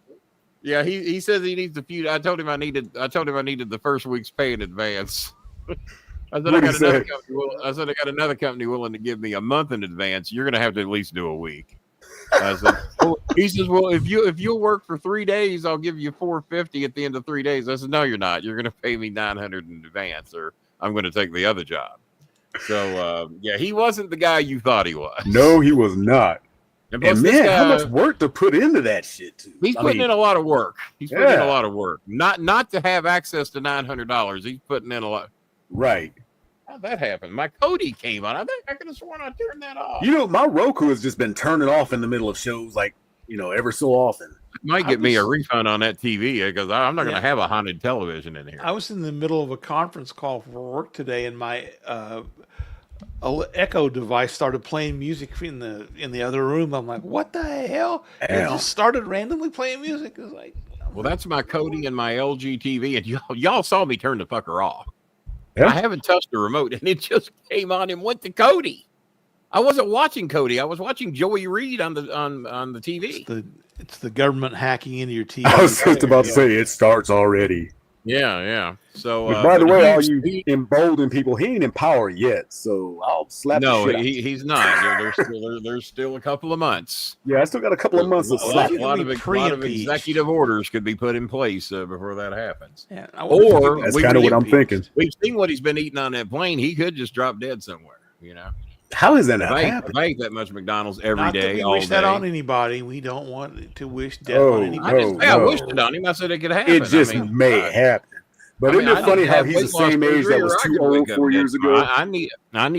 Yeah, he says he needs a few. I told him I needed the first week's pay in advance. I said I got another company willing to give me a month in advance. You're going to have to at least do a week. I said, he says, well, if you'll work for 3 days, I'll give you $450 at the end of 3 days. I said, no, you're not. You're going to pay me $900 in advance, or I'm going to take the other job. So he wasn't the guy you thought he was. No, he was not. And man, how much work to put into that shit too? He's putting in a lot of work. He's putting in a lot of work. Not to have access to $900. He's putting in a lot. Right. How'd that happen? My Kodi came on. I think I could have sworn I turned that off. My Roku has just been turning off in the middle of shows, like, ever so often. Might get me a refund on that TV because I'm not going to have a haunted television in here. I was in the middle of a conference call for work today, and my Echo device started playing music in the other room. I'm like, what the hell? It just started randomly playing music. It was like, well, that's my Kodi and my LG TV, and y'all saw me turn the fucker off. Yeah. I haven't touched the remote, and it just came on and went to Kodi. I wasn't watching Kodi. I was watching Joey Reid on the TV. It's the government hacking into your TV. I was just about to say it starts already. Yeah. So, by the way, all you emboldened people, he ain't in power yet. So I'll slap. No, he's not. There's still a couple of months. Yeah, I still got a couple of months to slap. A lot of executive orders could be put in place before that happens. Yeah, or that's kind of what I'm thinking. We've seen what he's been eating on that plane. He could just drop dead somewhere. How is that not happening? I eat that much McDonald's every day. We wish that on anybody. We don't want to wish death on anybody. I wished it on him. I said it could happen. It just may happen. But isn't it funny how he's the same age that was too old 4 years ago? I need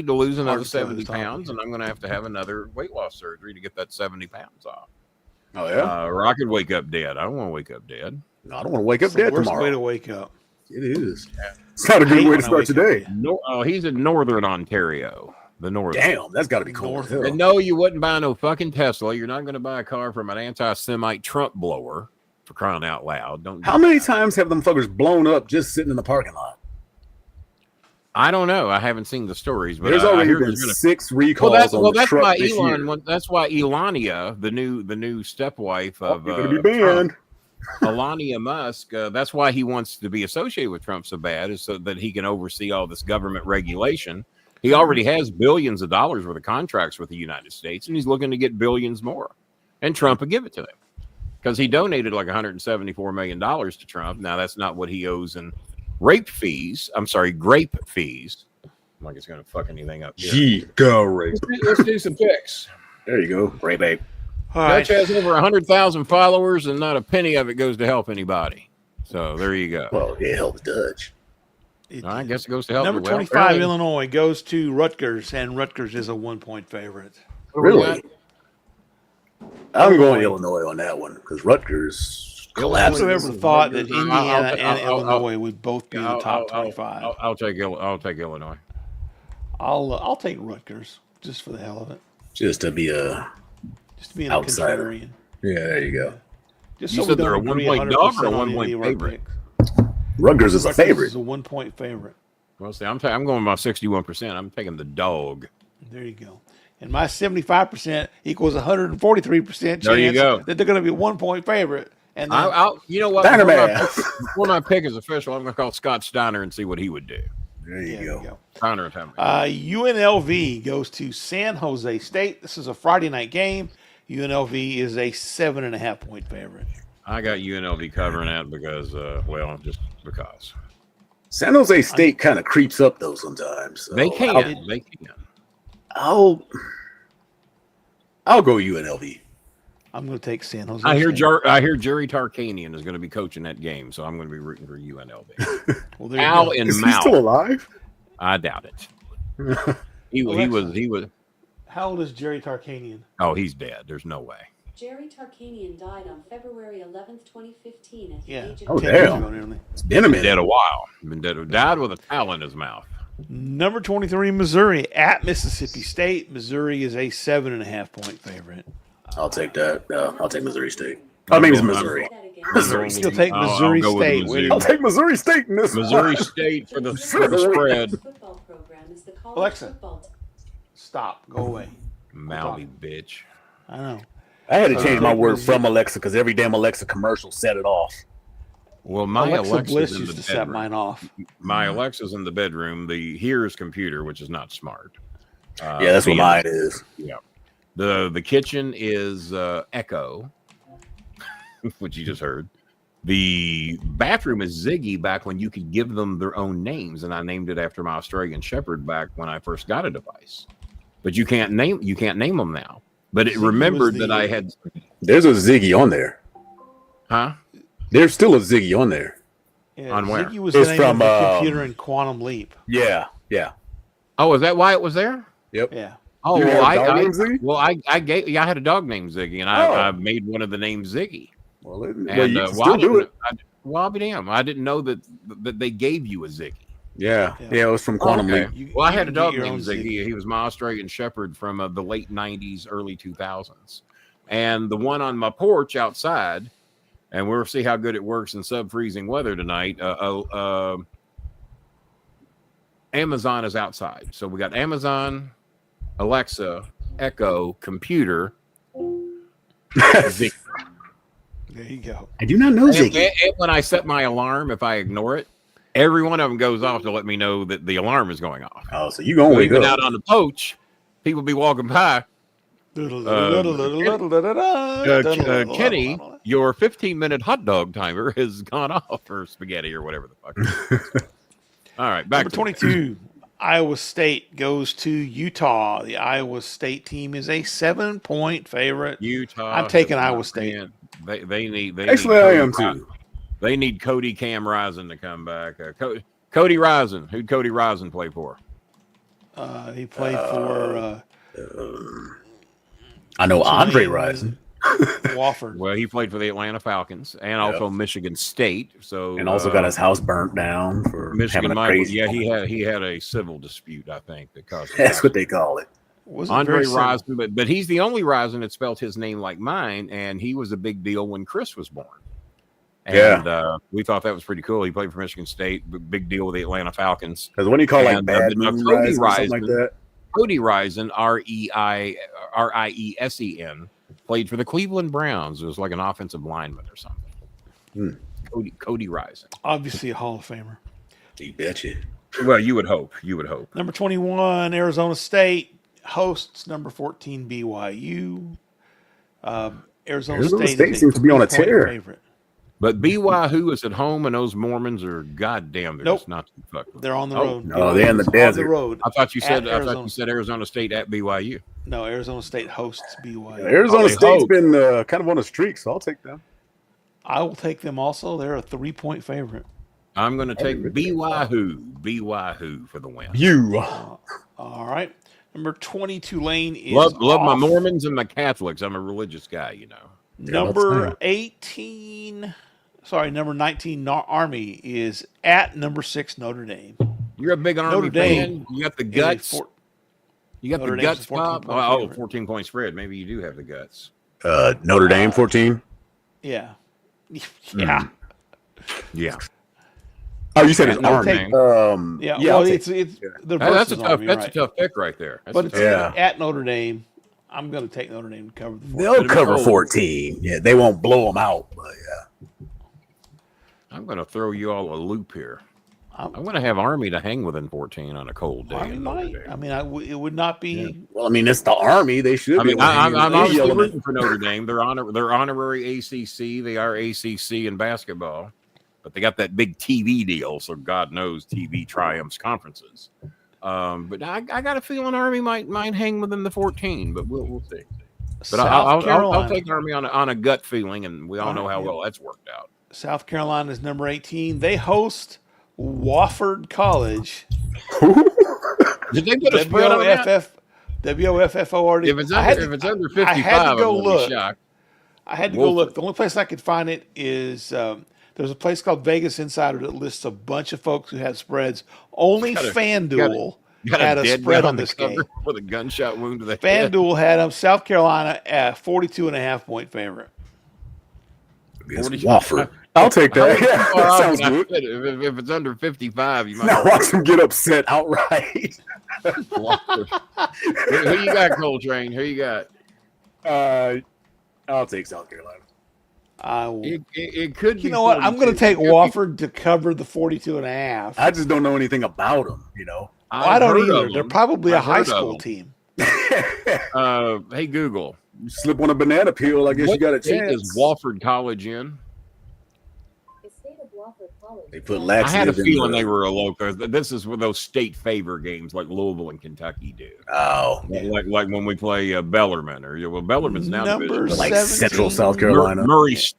to lose another 70 pounds, and I'm going to have another weight loss surgery to get that 70 pounds off. Oh, yeah? Or I could wake up dead. I don't want to wake up dead. No, I don't want to wake up dead tomorrow. Worst way to wake up. It is. Yeah. It's not a good way to start today. He's in Northern Ontario. The North. Damn, that's got to be cool. And no, you wouldn't buy no fucking Tesla. You're not going to buy a car from an anti-Semite Trump blower, for crying out loud. How many times have them fuckers blown up just sitting in the parking lot? I don't know. I haven't seen the stories, but there's already been 6 recalls on the truck this year. That's why Elania, the new stepwife of going to be banned. Elania Musk, that's why he wants to be associated with Trump so bad, is so that he can oversee all this government regulation. He already has billions of dollars worth of contracts with the United States, and he's looking to get billions more. And Trump would give it to him because he donated like $174 million to Trump. Now, that's not what he owes in grape fees. I'm like it's going to fuck anything up here. Go rape. Let's do some picks. There you go. Rape. All right. Dutch has over 100,000 followers, and not a penny of it goes to help anybody. So there you go. Well, it helps Dutch. I guess it goes to help. Number 25, Illinois goes to Rutgers, and Rutgers is a 1-point favorite. Really? I'm going Illinois on that one because Rutgers collapsed. Who ever thought that Indiana and Illinois would both be in the top 25? I'll take Illinois. I'll take Rutgers just for the hell of it. Just to be an outsider. Contrarian. Yeah, there you go. Just You so said we they're a don't agree 1-point dog or a 100% on 1-point any of our favorite? picks. Rutgers is a favorite. Is a 1-point favorite. Well, see, I'm going by 61%. I'm taking the dog. There you go. And my 75% equals 143% chance There you go. that they're going to be a 1-point favorite. And then, You know what? Before my pick is official, I'm going to call Scott Steiner and see what he would do. There you go. Steiner, tell me. UNLV goes to San Jose State. This is a Friday night game. UNLV is a 7.5-point favorite. I got UNLV covering that because, just because. San Jose State kind of creeps up though sometimes. So They can. I'll go UNLV. I'm going to take San Jose I hear State. Jerry Tarkanian is going to be coaching that game, so I'm going to be rooting for UNLV. Well, there you Al go. and Is he Mal. still alive? I doubt it. He was. How old is Jerry Tarkanian? Oh, he's dead. There's no way. Jerry Tarkanian died on February 11th, 2015 at the Yeah. age of Oh, 10. damn. It's been a Been dead minute. a while. Been dead. Died with a towel in his mouth. Number 23, Missouri at Mississippi State. Missouri is a 7.5-point favorite. I'll take that. I'll take Missouri State. I mean, it's Missouri. That again. Missouri You'll State. take Missouri I'll go with State. Missouri. I'll take Missouri State in this Missouri one. State for the spread. Football program is the college Alexa. football Stop. Go away. Mouthy bitch. I know. I had to change my word from Alexa because every damn Alexa commercial set it off. Well, my Alexa Alexa's Bliss in used the to set bedroom. mine off. My Alexa's in the bedroom. The Here's computer, which is not smart. Yeah, that's what mine is. Yeah. The kitchen is Echo, which you just heard. The bathroom is Ziggy back when you could give them their own names, and I named it after my Australian Shepherd back when I first got a device. But you can't name them now. But it Ziggy remembered was that the- I had, There's a Ziggy on there. huh? There's still a Ziggy on there. Yeah, On where? Ziggy was It's the name from, of the computer in Quantum Leap. Yeah. Oh, is that why it was there? Yep. Yeah. Oh, You well, had a dog named Ziggy? I had a dog named Ziggy, and Oh. I made one of the names Ziggy. Well, And you can I still do it. I'll be damned. I didn't know that they gave you a Ziggy. Yeah. It was from Quantum Okay. Leap. Well, I had a can dog get your named own Ziggy. He was my Australian Shepherd from the late 90s, early 2000s. And the one on my porch outside, and we'll see how good it works in sub-freezing weather tonight. Amazon is outside. So we got Amazon, Alexa, Echo, computer, Ziggy. There you go. I do not know And, Ziggy. and when I set my alarm, if I ignore it, every one of them goes off to let me know that the alarm is going off. Oh, so you gonna wake Even up? out on the porch, people be walking by. Kenny, your 15-minute hot dog timer has gone off for spaghetti or whatever the fuck. All right, back Number to 22, Iowa State goes to Utah. The Iowa State team is a 7-point favorite. Utah. I'm taking has Iowa not State. been- They need. Actually, I am too. They need Cody Cam Rising to come back. Cody Rising. Who'd Cody Rising play for? He played for I know Andre Tulane. Rising. Wofford. Well, he played for the Atlanta Falcons and also Michigan State. So And also got his house burnt down for Michigan. having a crazy. He had a civil dispute, I think, that caused. That's what they call it. Wasn't Andre very simple. Rising, but he's the only Rising that spelled his name like mine, and he was a big deal when Chris was born. And we thought that was pretty cool. He played for Michigan State, big deal with the Atlanta Falcons. Because when you call like And, Bad but Moon Cody Rising or something like Rising- that. Cody Rising, Riesen, played for the Cleveland Browns. It was like an offensive lineman or something. Cody Rising. Obviously a Hall of Famer. You betcha. Well, you would hope. You would hope. Number 21, Arizona State hosts number 14, BYU. Arizona State is a seems to be on a 3-point tear. favorite. But BYU is at home, and those Mormons are goddamn. They're just not to be fucked with. They're on the road. No, they're in the desert. On the road. I thought you said Arizona State at BYU. No, Arizona State hosts BYU. Arizona State's been kind of on a streak, so I'll take them. I will take them also. They're a 3-point favorite. I'm going to take BYU for the win. All right. Number 20, Tulane is love my Mormons and my Catholics. I'm a religious guy, you know. Number 19, Army is at number 6, Notre Dame. You're a big Army fan. You got the guts. You got the guts, Bob. 14-point spread. Maybe you do have the guts. Notre Dame 14. Yeah. Yeah. Yeah. Oh, you said it's Army. Yeah. Yeah, well, it's that's a tough pick right there. But it's at Notre Dame. I'm going to take Notre Dame to cover the 14. They'll cover 14. Yeah, they won't blow them out. But yeah. I'm going to throw you all a loop here. I'm going to have Army to hang within 14 on a cold day. Army might. I mean, it would not be. Yeah. Well, I mean, it's the Army. They should. I mean, I'm obviously rooting for Notre Dame. They're honorary ACC. They are ACC in basketball, but they got that big TV deal. So God knows TV triumphs conferences. But I got a feeling Army might hang within the 14, but we'll see. But I'll take Army on a gut feeling, and we all know how well that's worked out. South Carolina is number 18. They host Wofford College. Did they put a spread on that? WOFFORD. If it's under 55, I had to go look. I had to go look. The only place I could find it is there's a place called Vegas Insider that lists a bunch of folks who had spreads. Only FanDuel had a spread on this game with a gunshot wound to the head. FanDuel had them. South Carolina at 42.5-point favorite. Wofford. I'll take that. Yeah, that sounds good. If it's under 55, you might now watch them get upset outright. Who you got, Coltrane? Who you got? I'll take South Carolina. It could be. You know what? I'm going to take Wofford to cover the 42.5. I just don't know anything about them. You know, I don't either. They're probably a high school team. Hey Google, you slip on a banana peel. I guess you got a chance. Is Wofford College in? They put I had a feeling they were a local. This is with those state favor games like Louisville and Kentucky do. Oh, like when we play Bellarmine Bellarmine's now number like Central South Carolina,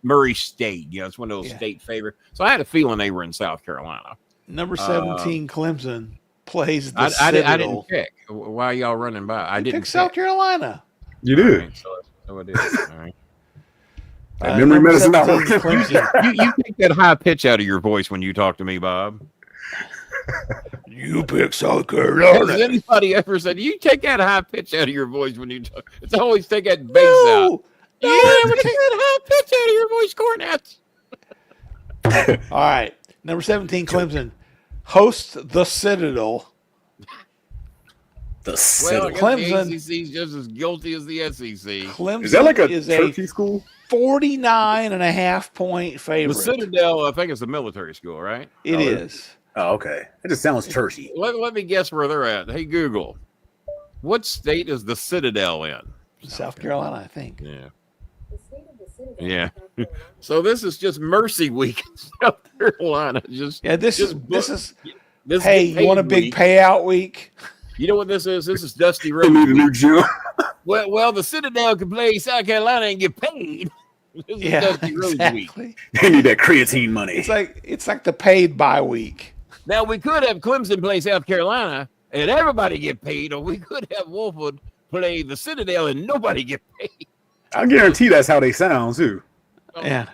Murray State. Yeah, it's one of those state favor. So I had a feeling they were in South Carolina. Number 17, Clemson plays the Citadel. I didn't pick. Why are y'all running by? I didn't pick South Carolina. You did. Right, so I did. All right. Memory medicine not working. You take that high pitch out of your voice when you talk to me, Bob. You pick South Carolina. Has anybody ever said you take that high pitch out of your voice when you talk? It's always take that bass out. You never take that high pitch out of your voice, Cornets. All right, number 17, Clemson hosts the Citadel. The Citadel. Clemson. The ACC is just as guilty as the SEC. Clemson is that like a turkey school? 49.5-point favorite. The Citadel, I think it's a military school, right? It is. Oh, okay. It just sounds churchy. Let me guess where they're at. Hey, Google. What state is the Citadel in? South Carolina, I think. Yeah. The state of the Citadel. Yeah. So this is just Mercy Week in South Carolina. This is. Hey, you want a big payout week? You know what this is? This is Dusty They Rhodes. need a new gym. Well, the Citadel can play South Carolina and get paid. This is Dusty Rhodes week. They need that creatine money. It's like the paid bye week. Now we could have Clemson play South Carolina and everybody get paid, or we could have Wolfwood play the Citadel and nobody get paid. I guarantee that's how they sound too. Yeah.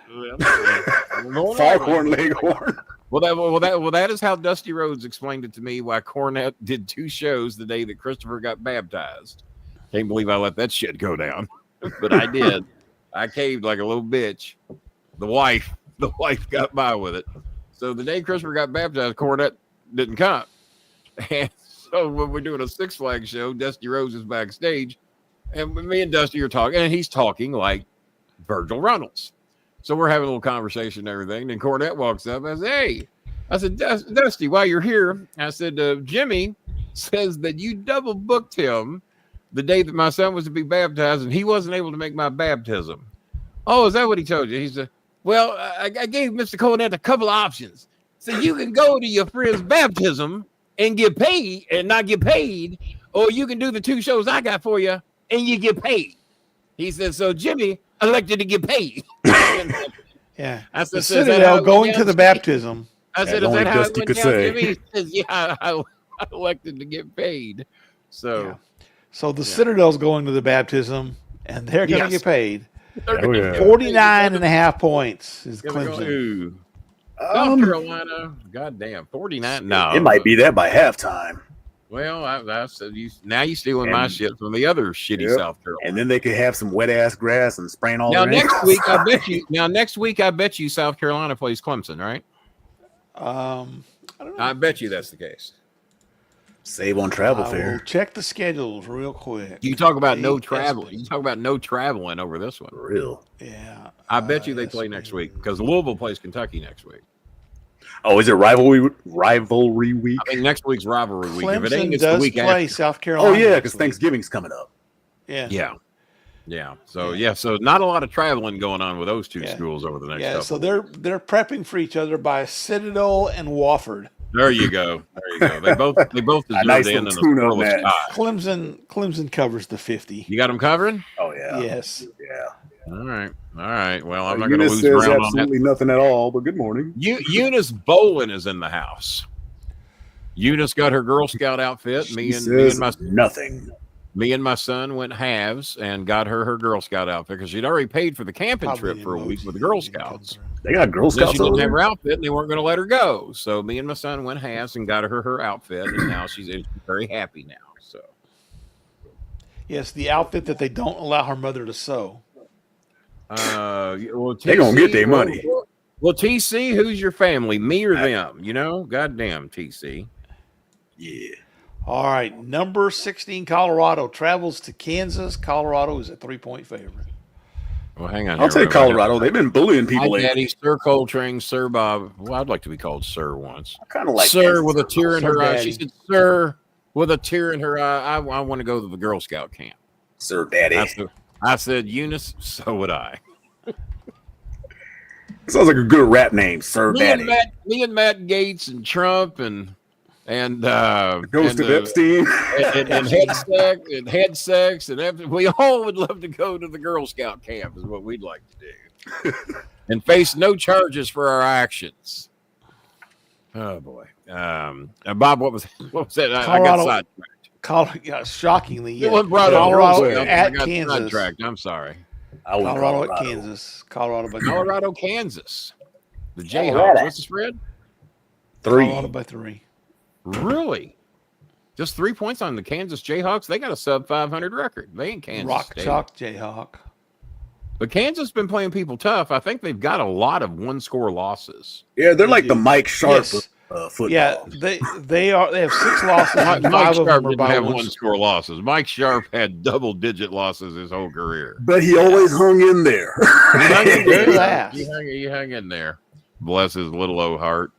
Foghorn Leghorn. Well, that is how Dusty Rhodes explained it to me. Why Cornette did 2 shows the day that Christopher got baptized. Can't believe I let that shit go down, but I did. I caved like a little bitch. The wife got by with it. So the day Christopher got baptized, Cornette didn't come. And so when we're doing a Six Flags show, Dusty Rhodes is backstage, and me and Dusty are talking, and he's talking like Virgil Runnels. So we're having a little conversation and everything. Then Cornette walks up. I said, hey. I said, Dusty, while you're here, I said, Jimmy says that you double booked him the day that my son was to be baptized, and he wasn't able to make my baptism. Oh, is that what he told you? He said, Well, I gave Mr. Cornett a couple of options. So you can go to your friend's baptism and get paid and not get paid, or you can do the 2 shows I got for you and you get paid. He said, so Jimmy elected to get paid. Yeah. I said, the Citadel going to the baptism. I said, is that how it went down, Jimmy? He says, yeah, I elected to get paid. So, yeah. So the Citadel's going to the baptism, and they're going to get paid. 49.5 points is Clemson. South Carolina, goddamn, 49. No, it might be that by halftime. Well, I said now you stealing my shit from the other shitty South Carolina. And then they could have some wet ass grass and spraying all. Now next week, I bet you. Now next week, I bet you South Carolina plays Clemson, right? I don't know. I bet you that's the case. Save on travel fare. Check the schedules real quick. You talk about no traveling. You talk about no traveling over this one. Real. Yeah. I bet you they play next week because Louisville plays Kentucky next week. Oh, is it rivalry week? I think next week's rivalry week. Clemson If it ain't, it's does the week play after. South Carolina. Oh yeah, because Thanksgiving's coming up. Yeah. So so not a lot of traveling going on with those two schools over the next couple. So they're prepping for each other by Citadel and Wofford. There you go. They both deserve nice to end in a tune-up scoreless match. tie. Clemson covers the 50. You got them covering? Oh yeah. Yes. Yeah. All right. Well, I'm not going to Eunice lose says ground on absolutely nothing at all. But good morning. Eunice Bolin is in the house. Eunice got her Girl Scout outfit. Me and my son went halves and got her Girl Scout outfit because she'd already paid for the camping trip for a week with the Girl Scouts. They got Girl Scouts. She didn't have her outfit, and they weren't going to let her go. So me and my son went halves and got her outfit, and now she's very happy now. So yes, the outfit that they don't allow her mother to sew. Well, they're gonna get their money. Well, TC, who's your family? Me or them? Goddamn TC. Yeah. All right, number 16, Colorado travels to Kansas. Colorado is a 3-point favorite. Well, hang on. I'll take Colorado. They've been bullying people Hi, lately. Daddy, Sir Coltrane, Sir Bob. Well, I'd like to be called Sir once. I kind of like Sir that. with a tear in Sir her eye. Daddy. She said, Sir with a tear in her eye. I want to go to the Girl Scout camp. Sir Daddy. I said, Eunice, so would I. Sounds like a good rap name, Sir Daddy. Me and Matt Gates and Trump and Ghost of Epstein and head sex and we all would love to go to the Girl Scout camp is what we'd like to do and face no charges for our actions. Oh boy. Bob, what was that? I got sidetracked. Shockingly, yeah. Colorado at Kansas. Sidetracked. I'm sorry. Colorado at Kansas. Colorado, Kansas. The Jayhawks. What's the spread? 3. Colorado by 3. Really? Just 3 points on the Kansas Jayhawks? They got a sub 500 record. They ain't Kansas Rock State. Chalk Jayhawk. But Kansas has been playing people tough. I think they've got a lot of one-score losses. Yeah, they're like the Mike Sharp football. Yeah, they have 6 losses. Mike and 5 Sharp of them are didn't by have one one-score losses. Mike Sharp had double-digit losses his whole career. But he always hung in there. He hung in there. Bless his little old heart.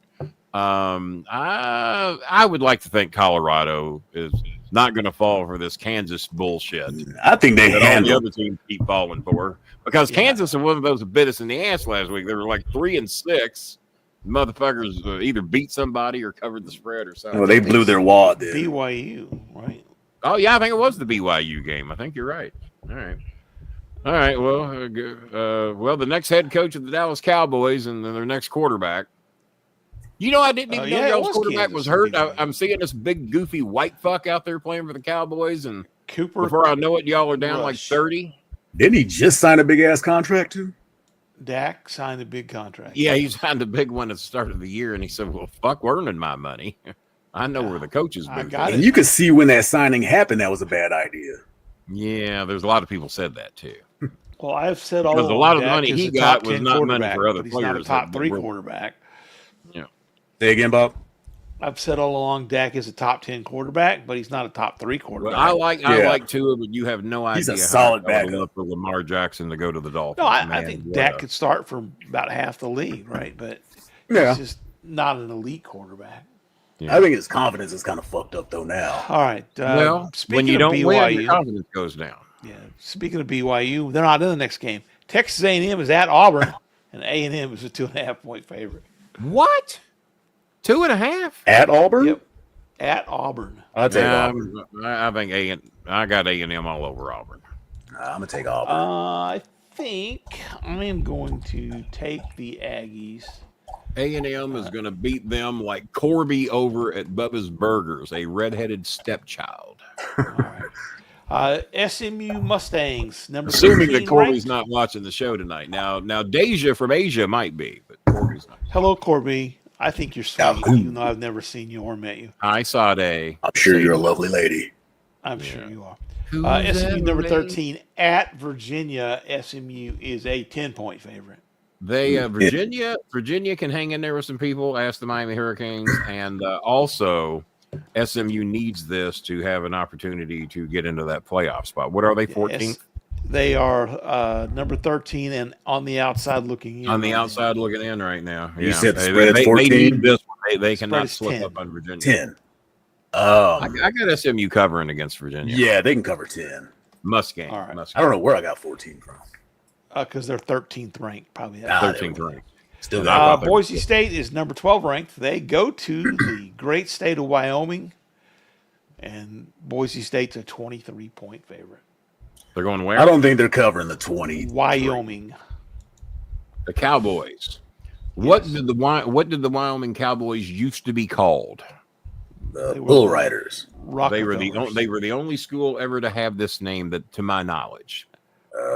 I would like to think Colorado is not going to fall for this Kansas bullshit. I think they that all the handle. other teams keep falling for because Kansas is one of those that bit us in the ass last week. They were like 3-6. Motherfuckers either beat somebody or covered the spread or something. Well, they blew their wad. Then. BYU, right? Oh yeah, I think it was the BYU game. I think you're right. All right. Well, the next head coach of the Dallas Cowboys and then their next quarterback. I didn't even know y'all's quarterback was hurt. I'm seeing this big goofy white fuck out there playing for the Cowboys, and Cooper. before I know it, y'all are down like 30. Didn't he just sign a big ass contract too? Dak signed a big contract. Yeah, he signed a big one at the start of the year, and he said, "Well, fuck, we're earning my money. I know where the coaches been." And you could see when that signing happened, that was a bad idea. Yeah, there's a lot of people said that too. Well, I've said all because a lot of the money he got was not money for other he's players. Not a top 3 quarterback. Yeah. Say again, Bob. I've said all along Dak is a top 10 quarterback, but he's not a top 3 quarterback. Well, I like Tua, but you have no idea. He's a solid backup for Lamar Jackson to go to the Dolphins. No, I think Dak could start for about half the league, right? But he's just not an elite quarterback. Yeah. I think his confidence is kind of fucked up though now. All right. When you don't win, your confidence goes down. Yeah. Speaking of BYU, they're not in the next game. Texas A&M is at Auburn. and A&M is a 2.5-point favorite. What? 2.5 at Auburn? Yep, at Auburn. I'll take Auburn. I think I got A&M all over Auburn. I'm gonna take Auburn. I think I am going to take the Aggies. A&M is going to beat them like Corby over at Bubba's Burgers, a redheaded stepchild. All right. SMU Mustangs, number Assuming 13 that Corby's ranked. not watching the show tonight. Now Deja from Asia might be, but Corby's not. Hello, Corby. I think you're sweet, even though I've never seen you or met you. I saw day. I'm sure you're a lovely lady. I'm sure you are. SMU number 13 at Virginia. SMU is a 10-point favorite. They Virginia can hang in there with some people. Ask the Miami Hurricanes, and also SMU needs this to have an opportunity to get into that playoff spot. What are they? 14th. Yes, they are number 13 and on the outside looking in. On the outside looking in right now. You said the spread's 14. They need this one. They cannot slip 10. up on Virginia. 10. I got SMU covering against Virginia. Yeah, they can cover 10. Must game. All right. Must I don't know where I got 14 from. Because they're 13th ranked, probably. 13th ranked. Still Boise State is number 12 ranked. They go to the great state of Wyoming, and Boise State's a 23-point favorite. They're going where? I don't think they're covering the 20. Wyoming. The Cowboys. What did the Wyoming Cowboys used to be called? The Bull Riders. They were the only school ever to have this name, that, to my knowledge.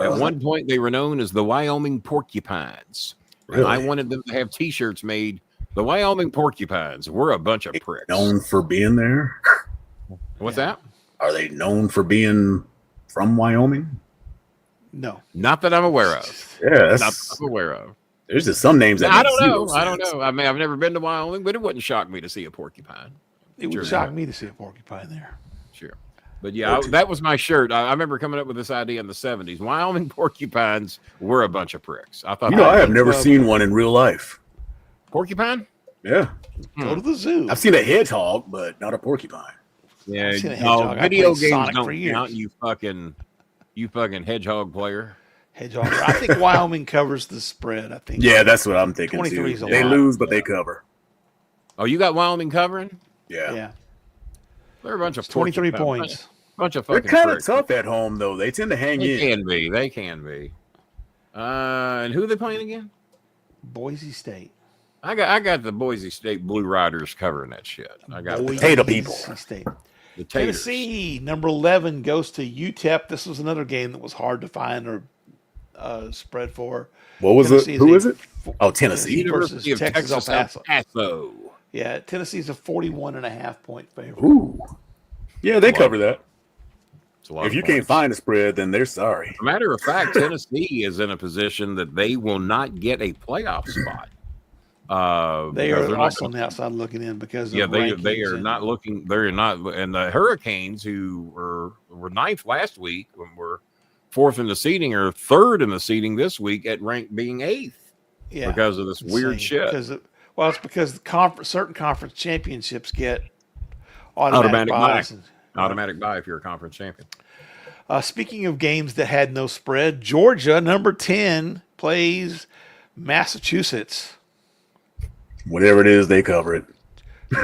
At one point, they were known as the Wyoming Porcupines. Really? I wanted them to have T-shirts made. The Wyoming Porcupines. We're a bunch of pricks. Known for being there? What's that? Are they known for being from Wyoming? No. Not that I'm aware of. Yeah, Not that I'm aware of. there's just some names that I make don't zero know. I don't sense. know. I mean, I've never been to Wyoming, but it wouldn't shock me to see a porcupine. It would shock me to see a porcupine there. Sure. But yeah, that was my shirt. I remember coming up with this idea in the 70s. Wyoming porcupines were a bunch of pricks. I thought I have never seen one in real life. Porcupine? Yeah. Go to the zoo. I've seen a hedgehog, but not a porcupine. Yeah, I've seen a no, hedgehog. I video played games Sonic for don't years. count, you fucking hedgehog player. Hedgehog. I think Wyoming covers the spread. I think. Yeah, that's what I'm thinking 23 too. is a They lot. lose, but they cover. Oh, you got Wyoming covering? Yeah. Yeah. They're a bunch of 23 porcupine- points. Bunch of They're fucking kind of pricks. tough at home, though. They tend to hang They in. can be. They can be. And who are they playing again? Boise State. I got the Boise State Blue Riders covering that shit. I got Boise Potato people. State. the Taters. Tennessee, number 11, goes to UTEP. This was another game that was hard to find or spread for. What was Tennessee it? Who is a- it? Oh, Tennessee. University of versus Texas El Paso. El Paso. Yeah, Tennessee's a 41.5-point favorite. Ooh. Yeah, they cover that. It's a lot If of you points. can't find a spread, then they're sorry. As a matter of fact, Tennessee is in a position that they will not get a playoff spot. They because are they're not also gonna- on the outside looking in because of Yeah, they rankings are and- not looking. They're not, and the Hurricanes, who were ninth last week, and were fourth in the seeding, or third in the seeding this week at rank being eighth yeah, because of this weird insane. shit. It's because certain conference championships get automatic buys. Automatic buy if you're a conference champion. Speaking of games that had no spread, Georgia, number 10, plays Massachusetts. Whatever it is, they cover it.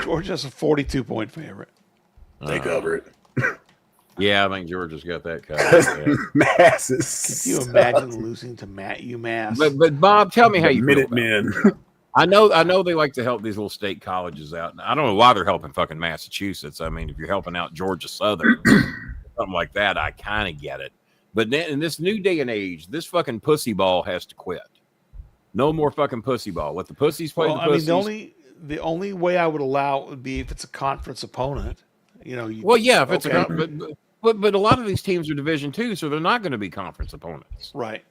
Georgia's a 42-point favorite. They cover it. Yeah, I think Georgia's got that covered. Yeah. Masses. Can you imagine losing to UMass? But Bob, tell me how you feel about it. Minutemen. I know they like to help these little state colleges out. I don't know why they're helping fucking Massachusetts. I mean, if you're helping out Georgia Southern, something like that, I kind of get it. But then in this new day and age, this fucking pussy ball has to quit. No more fucking pussy ball. Let the pussies play Well, the I mean, pussies. the only way I would allow it would be if it's a conference opponent. Well, yeah, if it's okay. but a lot of these teams are Division II, so they're not going to be conference opponents. Right.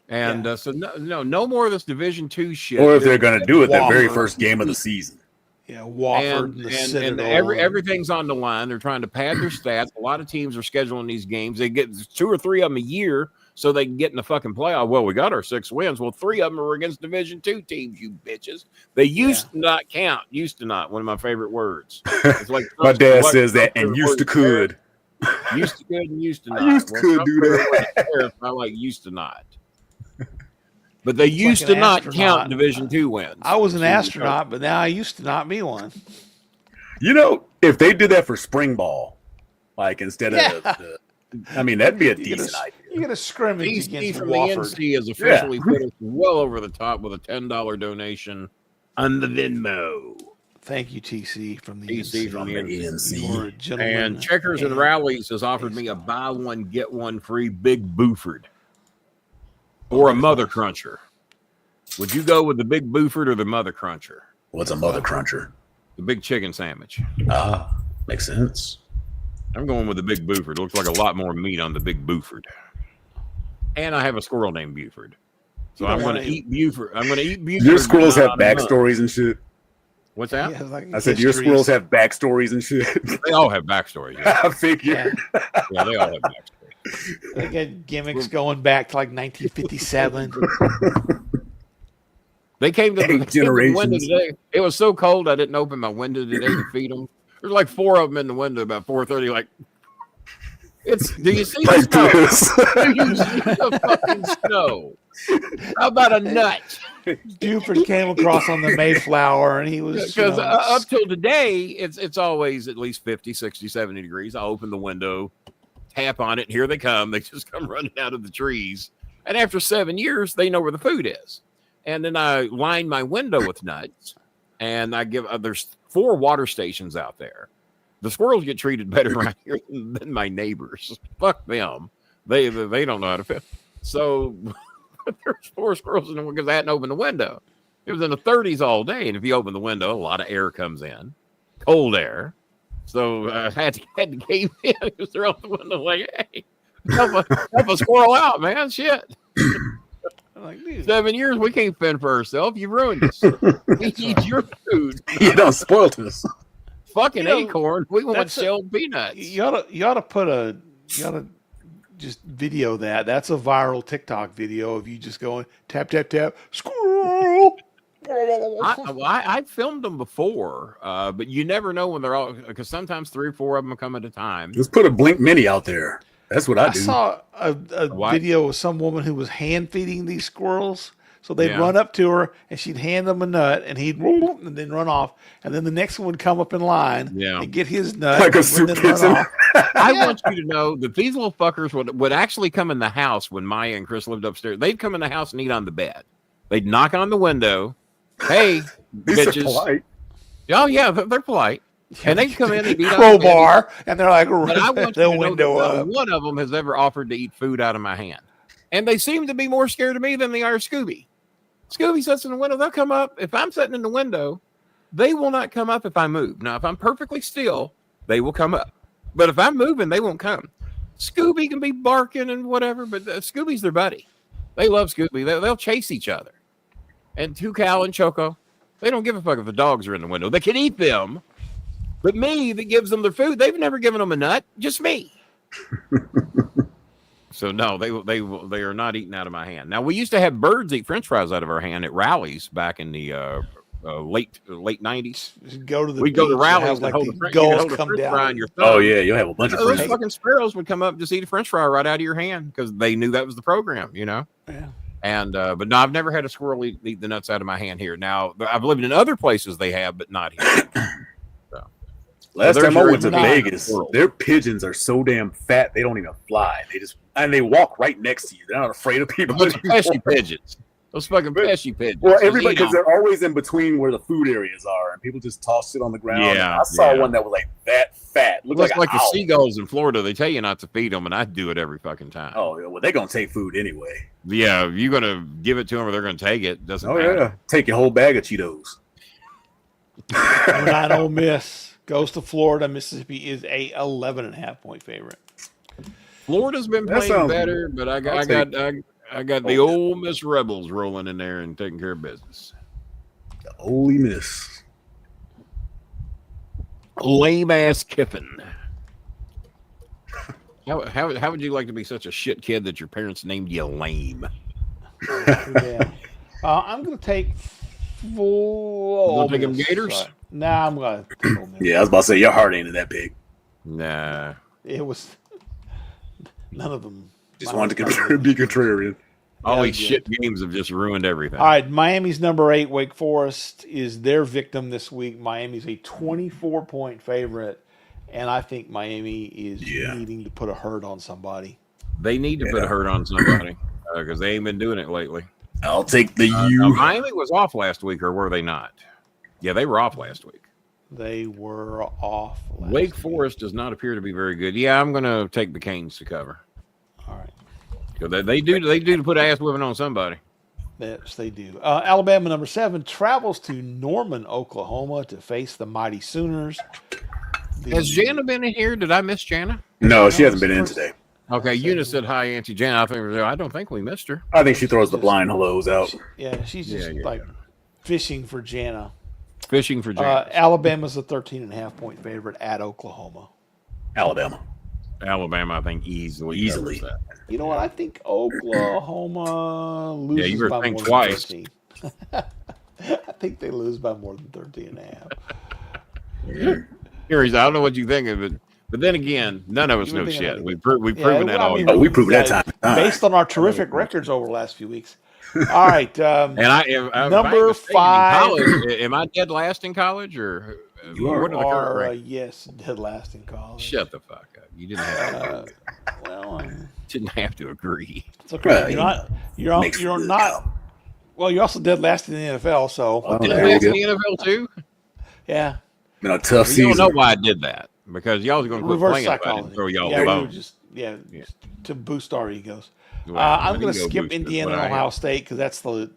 And so no more of this Division II shit. Or if they're going to do it, the very Wofford. first game of the season. Yeah, Wofford and the and Citadel. everything's on the line. They're trying to pad their stats. A lot of teams are scheduling these games. They get 2 or 3 of them a year so they can get in the fucking playoff. Well, we got our 6 wins. Well, 3 of them are against Division II teams, you bitches. They used to not count. Used to not. One of my favorite words. It's like My dad says that, and used to could. Used to could and used to not. I used to could do that. I like used to not. But they used like an to not astronaut. count Division II wins. I was an astronaut, but now I used to not be one. You know, if they did that for spring ball, like instead of, I mean, that'd be a decent idea. You get a scrimmage DC against from Wofford. the NC has officially put us well over the top with a $10 donation on the Venmo. Thank you, TC from the TC NC. from the NC. You are a gentleman. And Checkers and Rallies has offered me a buy one, get one free Big Buford or a Mother Cruncher. Would you go with the Big Buford or the Mother Cruncher? What's a Mother Cruncher? The big chicken sandwich. Makes sense. I'm going with the Big Buford. Looks like a lot more meat on the Big Buford. And I have a squirrel named Buford. So I'm going to eat Buford. I'm going to eat Buford. Your squirrels have backstories and shit. What's that? Yeah, like I said your squirrels have backstories and shit. They all have backstories. Yeah. I figured. Yeah, they all have backstories. They got gimmicks going back to like 1957. They came to the generations. window today. It was so cold I didn't open my window today to feed them. There's like 4 of them in the window about 4:30. Like, do you see the snow? Do you see the fucking snow? How about a nut? Buford came across on the Mayflower, and he was Because up till today, it's always at least 50, 60, 70 degrees. I open the window, tap on it, and here they come. They just come running out of the trees. And after 7 years, they know where the food is. And then I line my window with nuts, and I give there's 4 water stations out there. The squirrels get treated better around here than my neighbors. Fuck them. They don't know how to fit. So there's 4 squirrels in the window because I hadn't opened the window. It was in the 30s all day, and if you open the window, a lot of air comes in, cold air. So I had to cave in because they're out the window like, hey, help a squirrel out, man. Shit. like, dude, 7 years, we can't fend for ourselves. You ruined us. We eat your food. You done spoiled us. Fucking acorn. We want shelled peanuts. you ought to just video that. That's a viral TikTok video of you just going tap tap tap squirrel. I filmed them before, but you never know when they're all, because sometimes 3 or 4 of them come at a time. Just put a Blink Mini out there. That's what I do. I saw a video of some woman who was hand feeding these squirrels. So they'd run up to her and she'd hand them a nut and he'd and then run off. And then the next one would come up in line and get his nut. Like a soup kitchen. I want you to know that these little fuckers would actually come in the house when Maya and Chris lived upstairs. They'd come in the house and eat on the bed. They'd knock on the window. Hey, these bitches. are polite. Oh, yeah, they're polite. And they come in and eat crowbar, and they're like, but I want the you to window know up. One of them has ever offered to eat food out of my hand. And they seem to be more scared of me than they are Scooby. Scooby sits in the window. They'll come up. If I'm sitting in the window, they will not come up if I move. Now, if I'm perfectly still, they will come up. But if I'm moving, they won't come. Scooby can be barking and whatever, but Scooby's their buddy. They love Scooby. They'll chase each other. And Tucal and Choco, they don't give a fuck if the dogs are in the window. They can eat them. But me, that gives them their food, they've never given them a nut. Just me. So no, they are not eating out of my hand. Now we used to have birds eat French fries out of our hand at rallies back in the late 90s. Go to the we'd go to rallies like and hold the gulls come French down. fry on your thumb. Oh yeah, you'll have a bunch of those fucking sparrows would come up and just eat a French fry right out of your hand because they knew that was the program, you know. Yeah. And but no, I've never had a squirrel eat the nuts out of my hand here. Now I've lived in other places they have, but not here. Last time I went to Vegas, their pigeons are so damn fat they don't even fly. They walk right next to you. They're not afraid of people. Those pesky pigeons. Those fucking pesky pigeons. Well, everybody, because they're always in between where the food areas are, and people just toss it on the ground. Yeah, I saw one that was like that fat. Looks like the seagulls in Florida. They tell you not to feed them, and I do it every fucking time. Oh, well, they're gonna take food anyway. Yeah, you're gonna give it to them, or they're gonna take it. Doesn't matter. Yeah, take your whole bag of Cheetos. Number 9, Ole Miss goes to Florida. Mississippi is a 11.5 point favorite. Florida's been playing better, but I got the Ole Miss Rebels rolling in there and taking care of business. The Ole Miss. Lame ass Kiffin. How would you like to be such a shit kid that your parents named you lame? I'm gonna take 4. You gonna take them Gators? Nah, I'm gonna take Ole Miss. Yeah, I was about to say your heart ain't that big. Nah. It was none of them. Just wanted to be contrarian. All these shit games have just ruined everything. All right, Miami's number 8, Wake Forest, is their victim this week. Miami's a 24-point favorite, and I think Miami is needing to put a hurt on somebody. They need to put a hurt on somebody because they ain't been doing it lately. I'll take the U. Miami was off last week, or were they not? Yeah, they were off last week. They were off last Wake Forest does not appear to be very good. Yeah, I'm going to take the Canes to cover. All right. They do to put ass whipping on somebody. Yes, they do. Alabama number 7 travels to Norman, Oklahoma to face the mighty Sooners. Has Jana been in here? Did I miss Jana? No, she hasn't been in today. Okay, Eunice said hi, Auntie Jana. I don't think we missed her. I think she throws the blind hellos out. She's just fishing for Jana. Fishing for Jana. Alabama's a 13.5-point favorite at Oklahoma. Alabama, I think easily. That. You know what? I think Oklahoma loses you were by more twice. than 13. I think they lose by more than 13.5. Here, I don't know what you think of it, but then again, none of us know shit. We've proven that all. We proved that time. Based on our terrific records over the last few weeks. All right. And number 5. Am I dead last in college, or you are? Yes, dead last in college. Shut the fuck up. You didn't have to. Didn't have to agree. It's okay. You're not. Well, you're also dead last in the NFL. So dead last in the NFL too. Yeah. Been a tough season. You don't know why I did that because y'all was going to quit Reverse playing psychology. and throw y'all alone. just to boost our egos. Well, I'm going to skip Indiana and Ohio State because that's the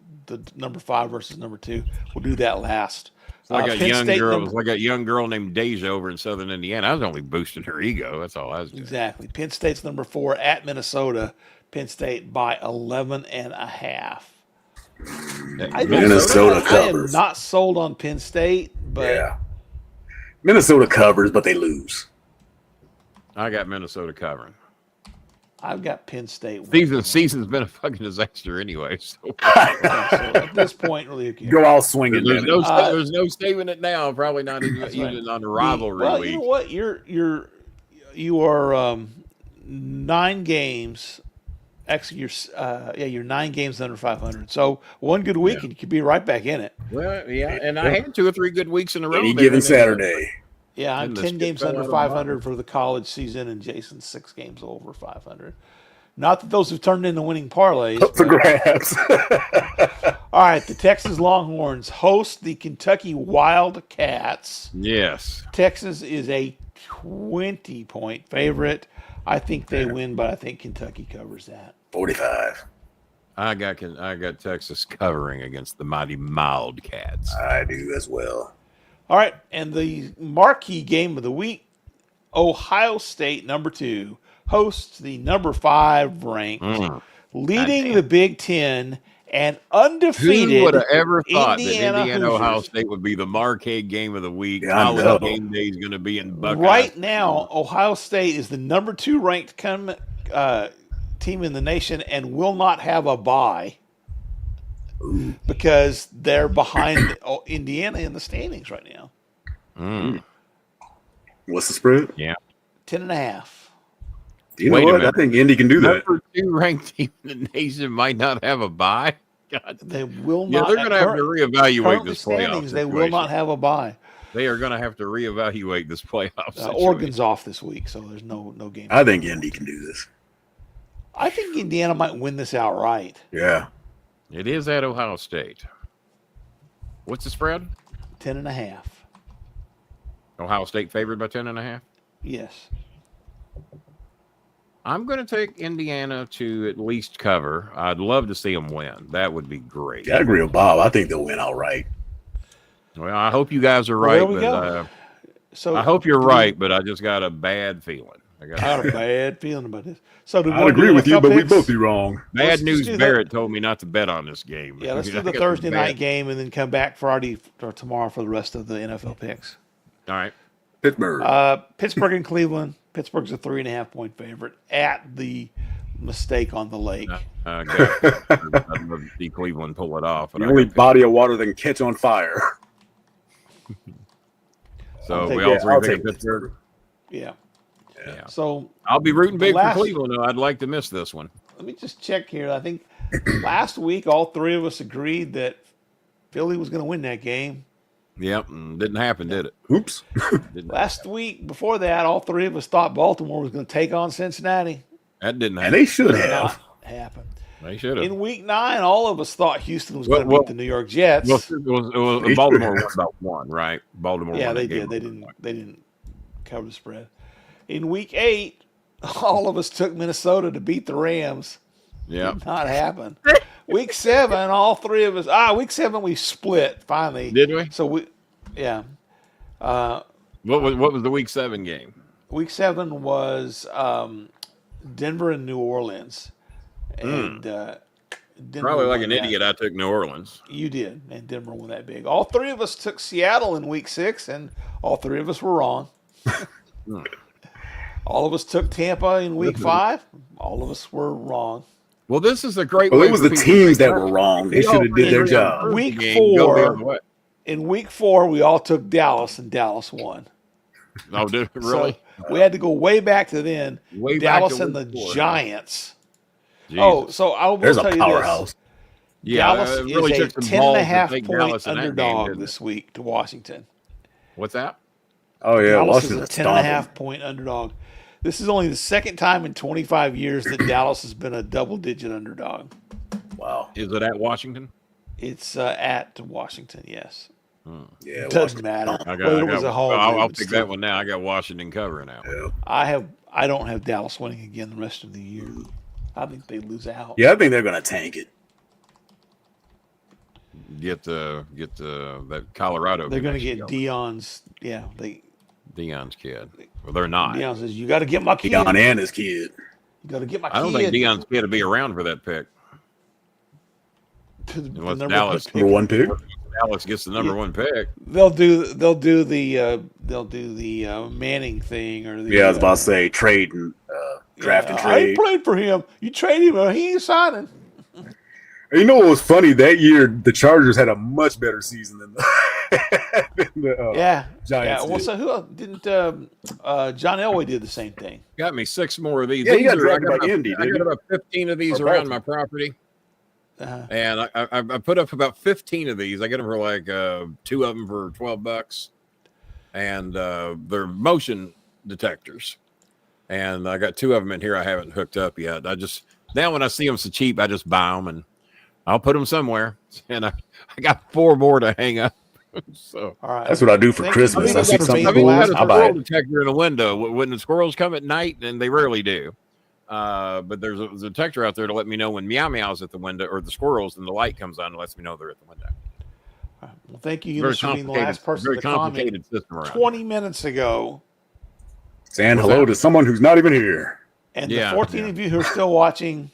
number 5 versus number 2. We'll do that last. I got young girl named Deja over in Southern Indiana. I was only boosting her ego. That's all I was doing. Exactly. Penn State's number 4 at Minnesota. Penn State by 11.5. Minnesota covers. I am not sold on Penn State, but Minnesota covers, but they lose. I got Minnesota covering. I've got Penn State. Season's been a fucking disaster anyway. So at this point, really, go out swinging. There's no saving it now. Probably not even on the rivalry week. You know what? You are 9 games. Actually, you're 9 games under 500. So one good week and you could be right back in it. Well, and I had 2 or 3 good weeks in a row. Any given Saturday. Yeah, I'm 10 games under 500 for the college season, and Jason's 6 games over 500. Not that those have turned into winning parlays. Up for grabs. All right, the Texas Longhorns host the Kentucky Wildcats. Yes. Texas is a 20-point favorite. I think they win, but I think Kentucky covers that. 45. I got Texas covering against the mighty Wildcats. I do as well. All right, and the marquee game of the week, Ohio State, number 2, hosts the number 5 ranked, leading the Big Ten and undefeated. Who would have ever thought that Indiana Ohio State would be the marquee game of the week? College game day is going to be in Buckeye. Right now, Ohio State is the number 2 ranked team in the nation and will not have a bye. Because they're behind Indiana in the standings right now. What's the spread? Yeah. 10.5. You know what? I think Indy can do that. Number 2 ranked team in the nation might not have a bye. God. They will not. They're going to have to reevaluate this playoff. They will not have a bye. They are going to have to reevaluate this playoff situation. Oregon's off this week, so there's no game. I think Indy can do this. I think Indiana might win this outright. Yeah. It is at Ohio State. What's the spread? 10.5. Ohio State favored by 10.5? Yes. I'm going to take Indiana to at least cover. I'd love to see them win. That would be great. Yeah, I agree with Bob. I think they'll win outright. Well, I hope you guys are right. So I hope you're right, but I just got a bad feeling. I got a bad feeling about this. So I agree with you, but we both be wrong. Bad news. Barrett told me not to bet on this game. Yeah, let's do the Thursday night game and then come back Friday or tomorrow for the rest of the NFL picks. All right. Pittsburgh and Cleveland. Pittsburgh's a 3.5-point favorite at the mistake on the lake. I'd love to see Cleveland pull it off. The only body of water that can catch on fire. So we all three pick Pittsburgh. Yeah. So I'll be rooting big for Cleveland. Though I'd like to miss this one. Let me just check here. I think Last week, all three of us agreed that Philly was going to win that game. Yep, didn't happen, did it? Oops. Last week, before that, all three of us thought Baltimore was going to take on Cincinnati. That didn't happen. And they should Did have. not happen. They should have. In week 9, all of us thought Houston was going to beat the New York Jets. Well, it was Baltimore won about 1, right? Baltimore. Yeah, won they that did. game. They didn't cover the spread. In week 8, all of us took Minnesota to beat the Rams. Yeah. Did not happen. Week 7, all three of us. Week 7 we split finally. Did we? So yeah. What was the week 7 game? Week 7 was Denver and New Orleans, and Denver Probably like won an that. idiot. I took New Orleans. You did, and Denver won that big. All three of us took Seattle in week 6, and all three of us were wrong. All of us took Tampa in week 5. All of us were wrong. Well, this is a great. Well, way it was for the people to teams that think, were wrong. They should have did their job. Week Game, go the 4. other way. In week 4, we all took Dallas, and Dallas won. Oh, did it really? So we had to go way back to then. Way back Dallas to and the week 4. Giants. Jesus. Oh, so I will There's tell a you powerhouse. this. yeah, Dallas it really is a took some balls to 10.5 take point Dallas in that game, underdog didn't it? this week to Washington. What's that? Oh yeah, Dallas is Washington a stomped 10.5 point underdog. This is only the second time in 25 years that Dallas has been a double-digit underdog. them. Wow. Is it at Washington? It's at Washington, yes. Yeah. Doesn't matter. I Whether it was a home I'll game, but pick still. that one now. I got Washington covering now. Yeah. I don't have Dallas winning again the rest of the year. I think they lose out. Yeah, I think they're gonna tank it. Get that Colorado. They're going to connection get going. Dion's. Yeah, Dion's kid. Well, they're not. Dion says you got to get my kid. Dion and his kid. You got to get my kid. I don't think Dion's kid will be around for that pick. To the Unless number Dallas- one pick. Number 1 pick. Dallas gets the number 1 pick. They'll do the Manning thing or the Yeah, I was about to say trade and draft and I trade. ain't playing for him. You trade him, he ain't signing. You know what was funny? That year, the Chargers had a much better season than the, Yeah, Giants. Well, did. so who didn't John Elway did the same thing? Got me 6 more of these. Yeah, he got These are- drafted I got by about- Indy, I didn't got he? about 15 of these Or around Baltimore. my property. Uh-huh. And I put up about 15 of these. I get them for like 2 of them for $12, and they're motion detectors. And I got 2 of them in here I haven't hooked up yet. Now when I see them so cheap, I just buy them and I'll put them somewhere. And I got 4 more to hang up. So All right, That's what I do for Thank Christmas. you. I I see got something a cool, last got a I'll buy squirrel it. detector in a window. When the squirrels come at night, and they rarely do. But there's a detector out there to let me know when meow meows at the window or the squirrels, and the light comes on and lets me know they're at the window. Well, thank you. You Very must have been the complicated, last person very to comment complicated system around. 20 minutes ago, Saying What's hello that? to someone who's not even here. and Yeah, the 14 of you who are still watching,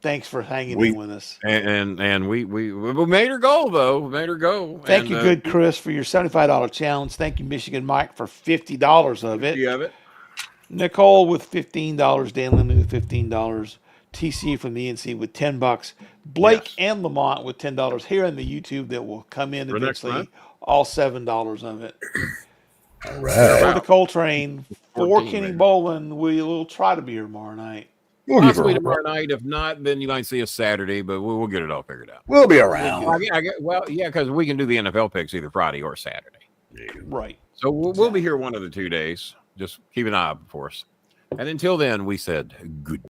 thanks for hanging in with us. And we made her go though. We made her go. Thank you, good Chris, for your $75 challenge. Thank you, Michigan Mike, for $50 of it. You have it. Nicole with $15, Dan Lemon with $15, TC from the NC with $10, Blake Yes. and Lamont with $10 here in the YouTube that will come in For next eventually. month? All $7 of it. All For right. the Coltrane, for 14, Kenny man. Bolin, we'll try to be here tomorrow night. We'll give Possibly her. tomorrow night. If not, then you might see us Saturday. But we'll get it all figured out. We'll be around. Yeah, because we can do the NFL picks either Friday or Saturday. Right. So we'll be here one of the 2 days. Just keep an eye out for us. And until then, we said good.